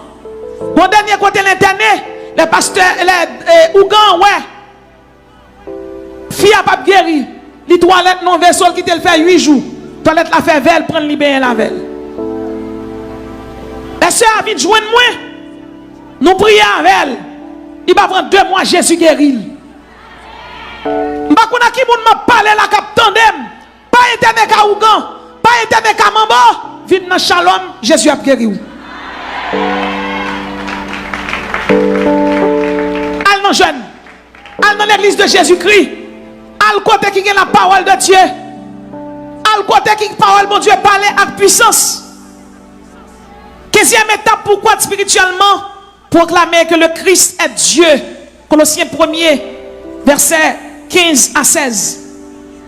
Speaker 1: Bon dernier côté l'internet, les pasteurs, les Ougan, ouais. Fille a pas guéri. Les toilettes non vaisseau qui te le fait 8 jours. Toilette la fait velle, prendre libérer la velle. Les soeurs a vite joindre moi. Nous prions avec elle. Il va prendre 2 mois, Jésus guérit. Je ne sais pas qui m'a parlé la cap tandem. Pas internet à Ougan, pas internet à Mambo. Vite dans Shalom, Jésus a guéri. Allez non jeune. Allez dans l'église de Jésus-Christ. Allez côté qui a la parole de Dieu. Allez côté qui parole mon Dieu parler avec puissance. 15e étape, pourquoi spirituellement proclamer que le Christ est Dieu. Colossiens 1er, verset 15 à 16.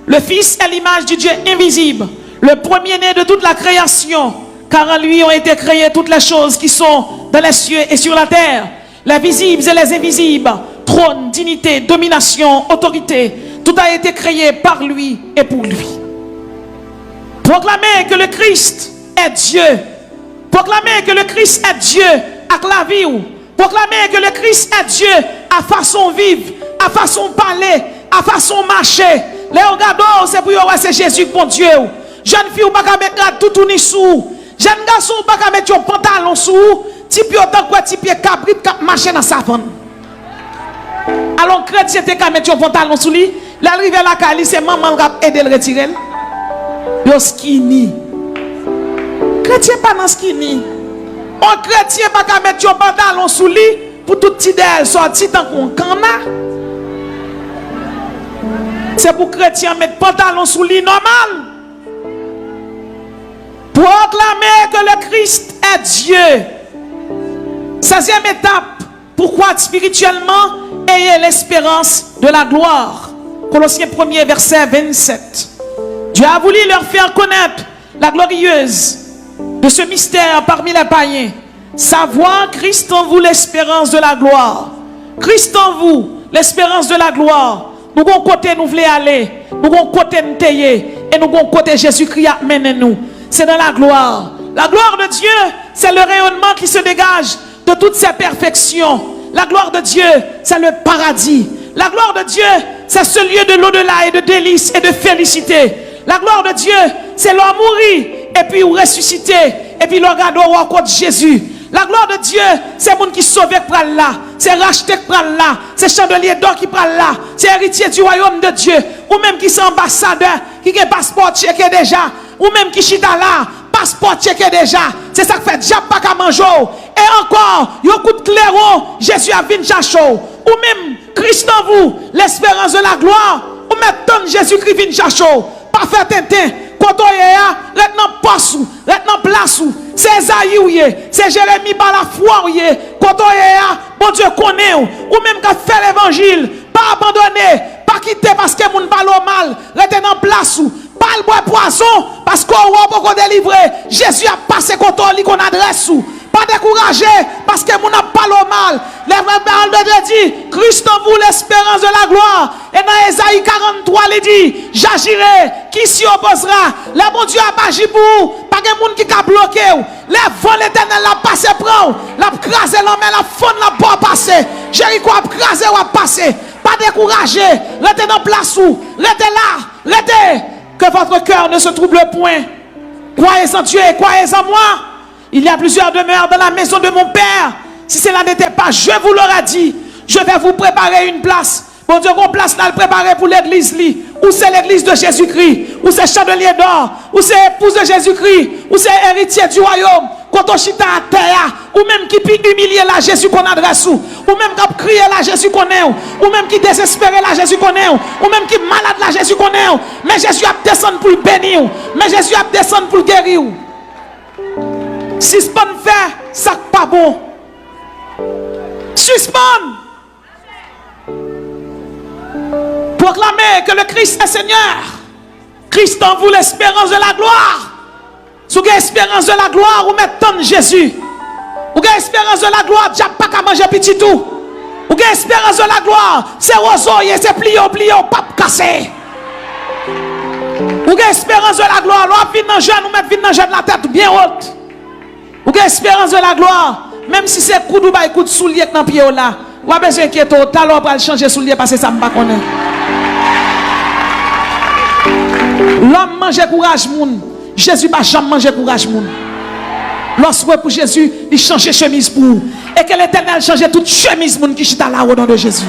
Speaker 1: Le Fils est l'image du Dieu invisible, le premier-né de toute la création, car en lui ont été créées toutes les choses qui sont dans les cieux et sur la terre, les visibles et les invisibles, trône, dignité, domination, autorité, tout a été créé par lui et pour lui. Proclamer que le Christ est Dieu. Proclamer que le Christ est Dieu avec la vie. Proclamer que le Christ est Dieu à façon vivre, à façon parler, à façon marcher. Les regards, c'est pour voir c'est Jésus mon Dieu. Jeune fille, ou pas qu'à mettre tout ni sous. Jeune garçon, ou pas qu'à mettre un pantalon sous. Type autant quoi, type cabrit, marcher dans sa savane. Alors chrétien, t'es qu'à mettre un pantalon sous lui. L'arrivée à la Cali, c'est maman qui a aidé le retirer. Yo skinny. Chrétien pas dans skinny. Un chrétien pas qu'à mettre un pantalon sous lui pour tout petit d'elle sorti tant qu'on cana. C'est pour chrétien mettre pantalon sous lui normal. Proclamer que le Christ est Dieu. 16e étape. Pourquoi spirituellement ayez l'espérance de la gloire. Colossiens 1er verset 27. Dieu a voulu leur faire connaître la glorieuse de ce mystère parmi les païens. Savoir Christ en vous l'espérance de la gloire. Christ en vous l'espérance de la gloire. Nous avons côté nous voulons aller. Nous avons côté nous tailler. Et nous avons côté Jésus-Christ amène nous. C'est dans la gloire. La gloire de Dieu, c'est le rayonnement qui se dégage de toutes ses perfections. La gloire de Dieu, c'est le paradis. La gloire de Dieu, c'est ce lieu de l'au-delà et de délices et de félicité. La gloire de Dieu, c'est l'homme mourir et puis ressusciter et puis le regarder au côté de Jésus. La gloire de Dieu, c'est le monde qui sauve pour là, c'est racheté pour là, c'est chandelier d'or qui prend là, c'est héritier du royaume de Dieu, ou même qui sont ambassadeur, qui a passeport checké déjà, ou même qui chita là, passeport checké déjà. C'est ça que fait diable pas qu'à manger. Et encore, il y a un coup de clairon, Jésus a venu chercher. Ou même Christ en vous, l'espérance de la gloire, ou même ton Jésus-Christ vient chercher. Pas faire tintin, quand on est là, maintenant poste, maintenant place, c'est Esaïe, c'est Jérémie par la foi, quand on est là, bon Dieu connaît, ou même quand fait l'évangile, pas abandonner, pas quitter parce que moun parle mal, rester en place, pas le bois poisson, parce qu'on va pas délivrer, Jésus a passé quand on qu'on adresse, pas décourager, parce que moun a parlé mal, les vraies paroles de Dieu dit, Christ en vous l'espérance de la gloire, et dans Esaïe 43, il dit, j'agirai, qui s'y opposera, le bon Dieu a pas agi pour vous, pas de monde qui a bloqué, les vents l'éternel l'a passé prend, l'a crasé l'homme, la faune l'a pas passé, Jéricho a crasé ou a passé, pas décourager, restez dans place où, restez là, restez, que votre cœur ne se trouble point, croyez en Dieu et croyez en moi. Il y a plusieurs demeures dans la maison de mon Père. Si cela n'était pas, je vous l'aurais dit. Je vais vous préparer une place. Bon Dieu, qu'on place là, le préparer pour l'église. ou c'est l'église de Jésus-Christ, ou c'est chandelier d'or, ou c'est épouse de Jésus-Christ, ou c'est héritier du royaume, quand on chita à terre, ou même qui peut humilier la Jésus qu'on adresse, ou même qui crier la Jésus qu'on est, ou même qui désespéré la Jésus qu'on est, ou même qui malade la Jésus qu'on est, mais Jésus a descendu pour le bénir, mais Jésus a descendu pour le guérir. Si ce qu'on fait, ça n'est pas bon. Suspend. Proclamez que le Christ est Seigneur. Christ en vous l'espérance de la gloire. Si vous avez l'espérance de la gloire, vous mettez Jésus. Vous avez l'espérance de la gloire, Dieu n'a pas qu'à manger petit tout. Vous avez l'espérance de la gloire, c'est roseau, c'est plié, pas cassé. Vous avez l'espérance de la gloire, vous venez dans le jeune, vous mettez dans la tête bien haute. Vous avez l'espérance de la gloire, même si c'est coup de coup de soulier dans le pied là. Vous avez besoin d'inquiéter, talon pour changer soulier parce que ça ne va pas connaître. L'homme mange courage moun. Jésus va jamais manger courage moun. Lorsque pour Jésus, il change chemise pour vous. Et que l'Éternel change toute chemise moun qui chita là au nom de Jésus.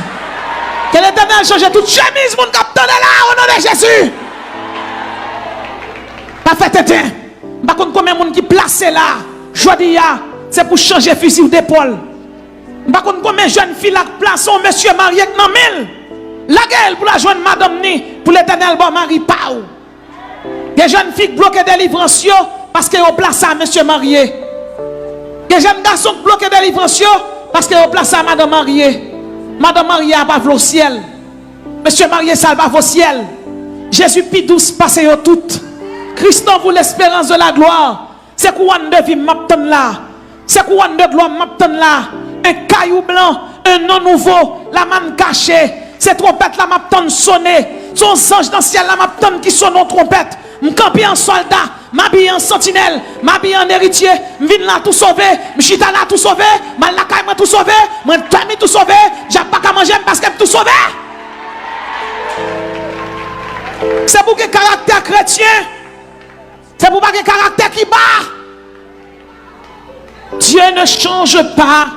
Speaker 1: Que l'Éternel change toute chemise moun qui attend là au nom de Jésus. Pas fait éteint. Par contre combien moun qui placé là, jodi ya, c'est pour changer fusil d'épaule. Par contre combien jeune fille là place son monsieur marié dans mille. La gueule pour la joindre madame ni pour l'Éternel bon mari pas ou. Des jeunes filles bloquées délivrance parce qu'elles ont placé à monsieur marié. Des jeunes garçons bloqués délivrance parce qu'ils ont placé à madame mariée. Madame mariée a pas au ciel. Monsieur marié ça va au ciel. Jésus pis douce passe yo toutes. Christ en vous l'espérance de la gloire. C'est couronne de vie m'attend là. C'est couronne de gloire m'attend là. Un caillou blanc, un nom nouveau, la manne cachée. Ces trompettes là m'attendent sonner. Son ange dans le ciel là m'attendent qui sonne en trompette. M'camper en soldat, m'habiller en sentinelle, m'habiller en héritier, m'vin là tout sauver, m'chita là tout sauver, mal la caille tout sauver, m'en famille tout sauver, j'ai pas qu'à manger parce que tout sauver. C'est pour que caractère chrétien, c'est pour pas que caractère qui bat. Dieu ne change pas,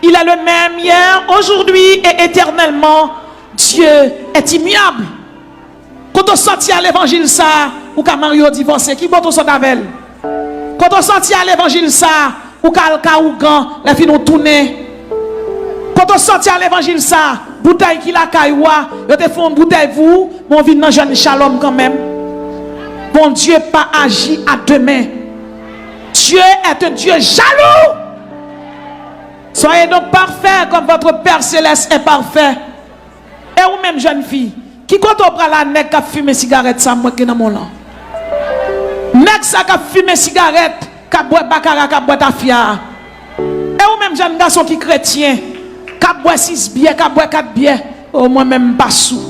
Speaker 1: il est le même hier, aujourd'hui et éternellement. Dieu est immuable. Quand on sortit à l'évangile ça, ou qu'à Mario divorcé, qui botte au avec? Quand on sortit à l'évangile ça, ou qu'à Alcaougan, les filles nous tourné. Quand on sortit à l'évangile ça, bouteille qui la cailloua, yo te font bouteille vous, mon vie dans jeune shalom quand même. Bon Dieu pas agi à demain. Dieu est un Dieu jaloux. Soyez donc parfaits comme votre Père Céleste est parfait. Et vous même jeune fille, qui quand on prend la nègre qui a fumé cigarette, ça moi qui dans mon nom. Nègre ça qui a fumé cigarette, qui a boit baccarat, qui a boit tafia. Et vous même jeune garçon qui chrétien, qui a boit 6 bières, qui a boit 4 bières, au moins même pas sous.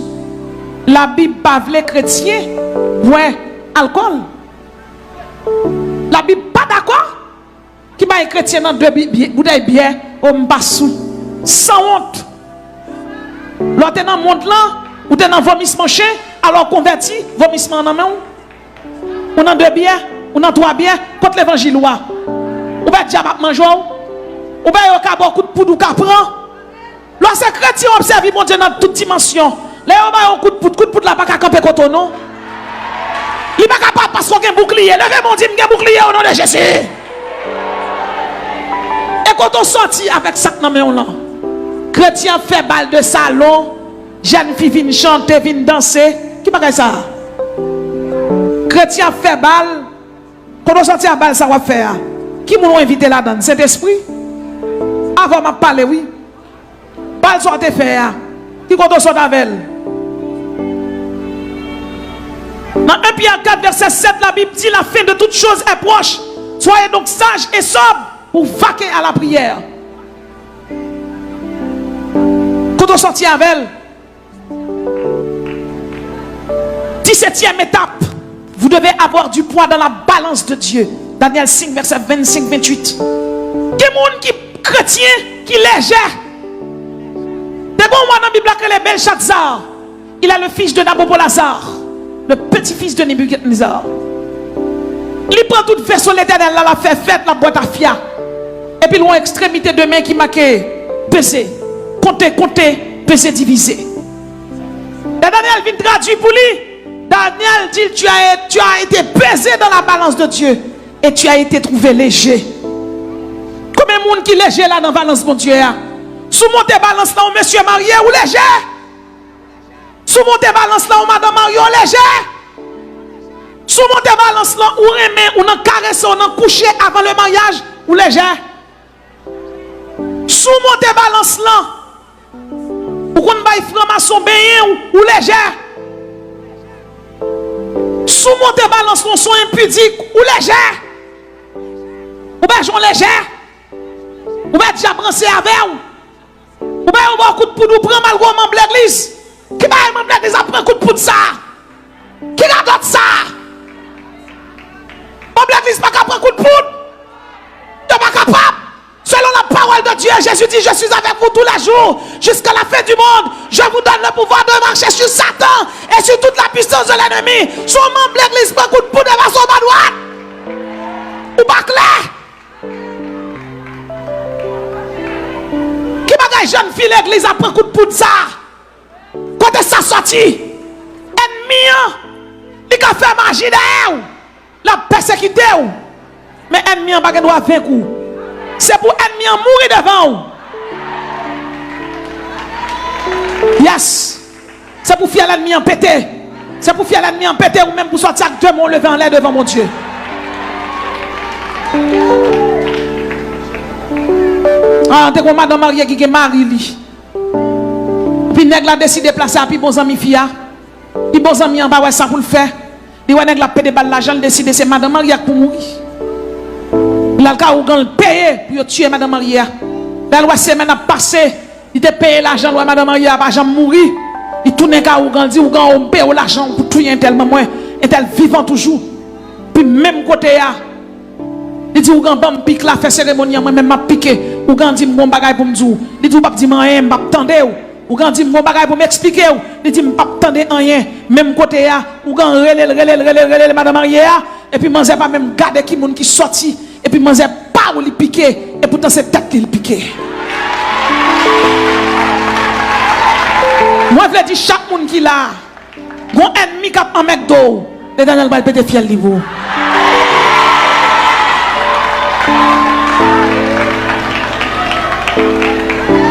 Speaker 1: La Bible pas vle chrétien, ouais, alcool. La Bible pas d'accord. Qui va chrétien dans 2 bouteilles de bière, au pas sous. Sans honte. L'autre dans le monde là, ou t'es dans vomissement chien, alors converti, vomissement dans main. Ou dans 2 bières, ou dans 3 bières, contre l'évangile ou bien diable manger, ou bien il y a beaucoup de poudre ou prend. Lorsque chrétien observe mon Dieu dans toute dimension, là il y a un coup de poudre là pas qu'à camper contre non. Il n'est pas capable parce qu'on a un bouclier. Levez mon Dieu, il y a un bouclier au nom de Jésus. Et quand on sortit avec ça dans main là, chrétien fait balle de salon, jeune fille vient chanter, vient danser. Qui passe ça? Chrétien fait balle. Quand on sortit à balle, ça va faire. Qui m'a invité là-dedans? Cet esprit? Avant m'a parlé, oui. Balle soit fait. Qui quand on sort avec elle? Dans 1 Pierre 4, verset 7, la Bible dit la fin de toutes choses est proche. Soyez donc sages et sobres pour vaquer à la prière. Quand on sortit avec elle, 17e étape, vous devez avoir du poids dans la balance de Dieu. Daniel 5, verset 25-28. Des gens qui chrétien, qui léger. Des bons mois dans la Bible que les Belshazzar, il est le fils de Nabopolassar, le petit-fils de Nebuchadnezzar. Il prend toute version l'éternel, là, la fait fête, la boîte à fia. Et puis, l'on extrémité de main qui marquait peser, compter, peser, diviser. Et Daniel vient traduire pour lui. Daniel dit, tu as été pesé dans la balance de Dieu et tu as été trouvé léger. Combien de monde qui est léger là dans la balance, mon Dieu? Sous mon balance là, monsieur marié ou léger? Sous mon balance là, madame mariée ou léger? Sous mon balance là, ou remet, ou non caressé, ou non couché avant le mariage ou léger? Sous mon balance là, ou qu'on baille franc-maçon bien ou léger? Sous mon balance là, son impudique ou léger? Ou bien j'en léger? Ou bien déjà brancé avec ou? Ou bien on va un coup de poudre ou prend mal ou membre de l'église? Qui va membre de l'église après un coup de poudre ça? Qui regarde ça? Membre de l'église pas capable un coup de poudre? Tu pas capable? Selon la parole de Dieu, Jésus dit, je suis avec vous tous les jours, jusqu'à la fin du monde. Je vous donne le pouvoir de marcher sur Satan et sur toute la puissance de l'ennemi. Son membre de l'église pas un coup de poudre devant son bas droite. Ou pas clair? Qui bagaille jeune fille l'église après un coup de poudre ça? Quand ça sorti? Ennemi, il a fait magie derrière, la persécuté. Mais ennemi, il doit vaincre. C'est pour ennemi mourir devant. Yes. C'est pour faire l'ennemi en péter. C'est pour faire l'ennemi en péter ou même pour sortir avec deux mon levé en l'air devant mon Dieu. Ah, t'es comme madame Marie qui est mariée. Puis nèg la décidé de placer à puis bon ami fia. Puis bon ami en bas ouais ça pour le faire. Puis ouais nèg la pédé balle l'argent décidé c'est madame Marie pour mourir. Il a le cas où il paye pour tuer madame Marie. La loi semaine a passé, il te paye l'argent loi madame Marie pas jamais mourir. Il tourne cas où il dit ou on paye l'argent pour tuer tellement moins et tel vivant toujours. Puis même côté là il dit ou bam pique la fait cérémonie moi même m'a piqué ou dit mon bagage pour me dire il dit ou pas dire rien m'a attendre ou dit mon bagage pour m'expliquer il dit m'a attendre rien même côté là ou relé madame Marie et puis manzer pas même garder qui monde qui sorti et puis manzer pas ou li piqué et pourtant c'est tête qui li piqué. Moi je dis chaque monde qui là bon ennemi qui a un mec d'eau les Daniel va péter fiel niveau.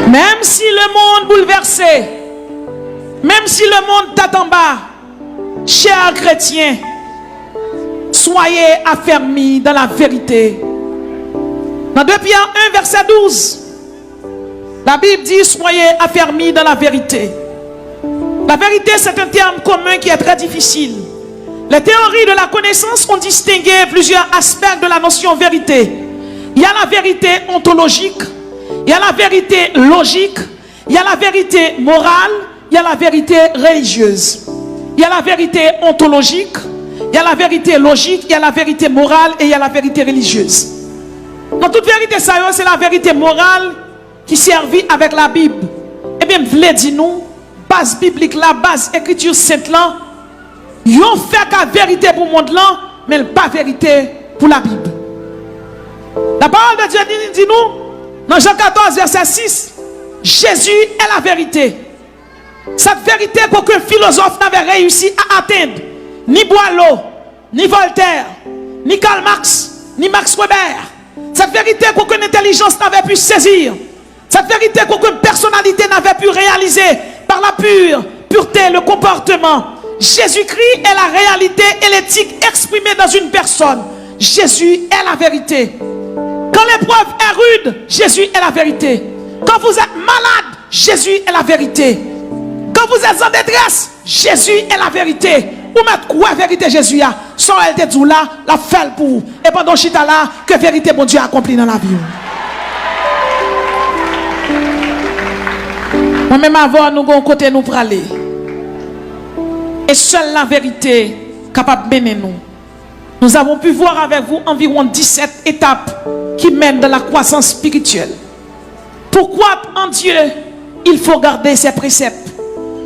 Speaker 1: Même si le monde bouleversé, même si le monde t'attend bas, chers chrétiens, soyez affermis dans la vérité. Dans 2 Pierre 1, verset 12, la Bible dit soyez affermis dans la vérité. La vérité, c'est un terme commun qui est très difficile. Les théories de la connaissance ont distingué plusieurs aspects de la notion vérité. Il y a la vérité ontologique, il y a la vérité logique, il y a la vérité morale, il y a la vérité religieuse. Il y a la vérité ontologique, il y a la vérité logique, il y a la vérité morale et il y a la vérité religieuse. Dans toute vérité, ça c'est la vérité morale qui servit avec la Bible. Eh bien, vous l'avez dit nous, base biblique, la base écriture sainte là, ils ont fait la vérité pour le monde là, mais pas vérité pour la Bible. La parole de Dieu dit nous, dans Jean 14, verset 6, Jésus est la vérité. Cette vérité qu'aucun philosophe n'avait réussi à atteindre, ni Boileau, ni Voltaire, ni Karl Marx, ni Max Weber. Cette vérité qu'aucune intelligence n'avait pu saisir. Cette vérité qu'aucune personnalité n'avait pu réaliser par la pureté, le comportement. Jésus-Christ est la réalité et l'éthique exprimée dans une personne. Jésus est la vérité. Quand l'épreuve est rude, Jésus est la vérité. Quand vous êtes malade, Jésus est la vérité. Quand vous êtes en détresse, Jésus est la vérité. Ou mettre quoi vérité Jésus a? Sans elle te dit là, la fait pour vous. Et pendant chita là, que vérité mon Dieu a accompli dans la vie. Moi-même avant nous bon côté nous pour aller. Et seule la vérité capable de mener nous. Nous avons pu voir avec vous environ 17 étapes qui mènent dans la croissance spirituelle. Pourquoi en Dieu il faut garder ses préceptes?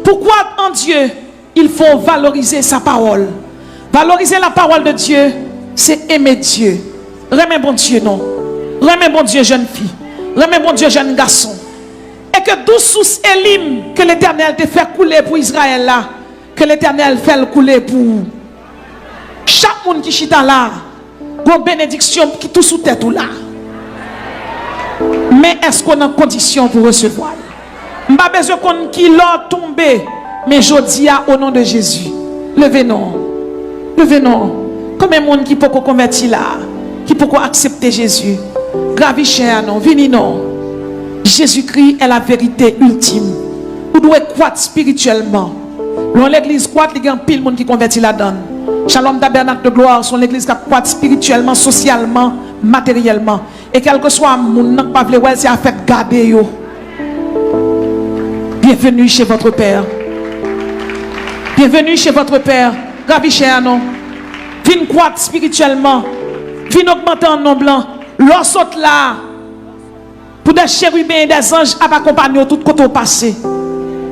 Speaker 1: Pourquoi en Dieu il faut valoriser sa parole? Valoriser la parole de Dieu, c'est aimer Dieu. Remets bon Dieu, non. Remets bon Dieu, jeune fille. Remets bon Dieu, jeune garçon. Et que 12 sources Élim que l'Éternel te fait couler pour Israël là, Que l'Éternel fait le couler pour chaque monde qui chita là. Bonne bénédiction qui tout sous tête ou là. Mais est-ce qu'on a une condition pour recevoir? Pas besoin qu'on qui l'a tombé. Mais je dis au nom de Jésus. Levez-nous. Levez-nous. Comme un monde qui peut convertir là. Qui peut accepter Jésus. Gravi cher non. Venez non. Jésus-Christ est la vérité ultime. Vous devez croître spirituellement. Dans l'église croître, il y a un pile monde qui convertit là-dedans. Shalom Tabernacle de gloire, sont l'église qui croît spirituellement, socialement, matériellement. Et quel que soit mon nom, pas vle c'est à faire garder yo. Bienvenue chez votre Père. Bienvenue chez votre Père. Gravi cher non. Viens croître spirituellement. Viens augmenter en nom blanc. L'autre là. Pour des chérubins et des anges à accompagner tout côté au passé.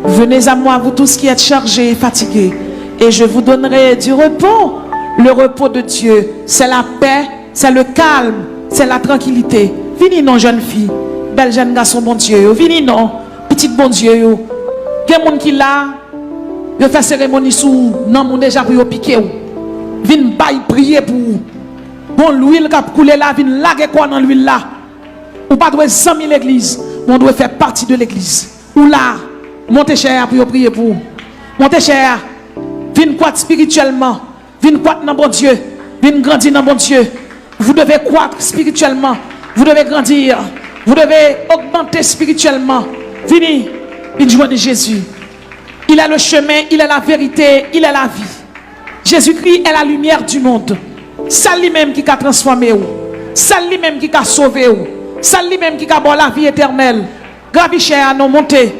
Speaker 1: Venez à moi, vous tous qui êtes chargés et fatigués, et je vous donnerai du repos. Le repos de Dieu, c'est la paix, c'est le calme, c'est la tranquillité. Venez non, jeune fille, belle jeune garçon, bon Dieu. Venez non, petit bon Dieu. Il y a des gens qui là, ils font cérémonie sous, non, mon déjà pour piquer. Venez prier pour vous. Bon, l'huile qui a coulé là, venez laguer quoi dans l'huile là. Ou pas doit 100 000 l'église, on doit faire partie de l'église. Ou là, montez cher pour prier pour vous. Montez cher. Viens croître spirituellement. Viens croître dans bon Dieu. Viens grandir dans bon Dieu. Vous devez croître spirituellement. Vous devez grandir. Vous devez augmenter spirituellement. Venez. Viens joindre Jésus. Il est le chemin, il est la vérité, il est la vie. Jésus-Christ est la lumière du monde. C'est lui-même qui a transformé vous. C'est lui-même qui a sauvé vous. C'est lui-même qui a bon la vie éternelle. Gravi cher à nous monter.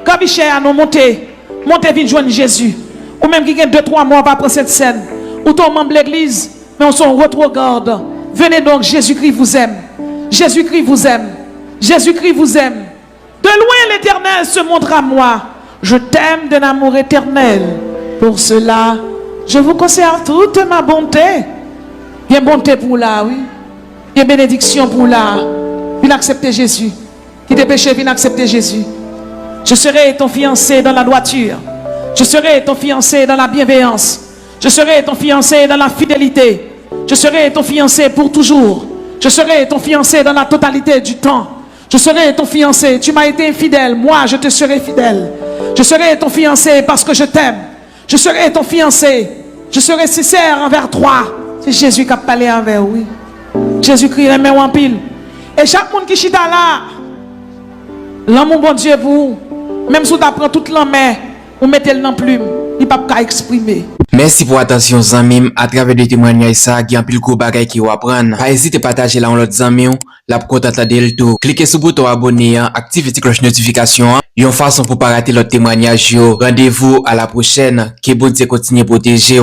Speaker 1: Gravi cher à nous monter. Montez vite joindre Jésus. Ou même qui a 2-3 mois pas prendre cette scène. Ou ton membre de l'église, mais on s'en regarde. Venez donc, Jésus-Christ vous aime. Jésus-Christ vous aime. Jésus-Christ vous aime. De loin l'Éternel se montre à moi. Je t'aime d'un amour éternel. Pour cela, je vous conserve toute ma bonté. Il y a bonté pour là, oui. Il y a bénédiction pour là. Viens accepter Jésus. Qui te péché, viens accepter Jésus. Je serai ton fiancé dans la droiture. Je serai ton fiancé dans la bienveillance. Je serai ton fiancé dans la fidélité. Je serai ton fiancé pour toujours. Je serai ton fiancé dans la totalité du temps. Je serai ton fiancé. Tu m'as été infidèle. Moi, je te serai fidèle. Je serai ton fiancé parce que je t'aime. Je serai ton fiancé. Je serai sincère envers toi. C'est Jésus qui a parlé envers oui. Jésus-Christ aime en pile. Et chaque monde qui chita là, l'amour bon Dieu pour vous, même si vous apprenez toute la main, vous mettez le nom plume, il ne peut pas exprimer.
Speaker 2: Merci pour attention Zamim, à travers des témoignages ça, il y a un pile gros bagay qui vous apprendre. Pas hésiter à partager là en l'autre Zamim, la pour t'atteindre le tout. Cliquez sur le bouton abonner, activez la cloche notification, une façon pour pas rater l'autre témoignage. Rendez-vous à la prochaine, que bon Dieu continue à protéger.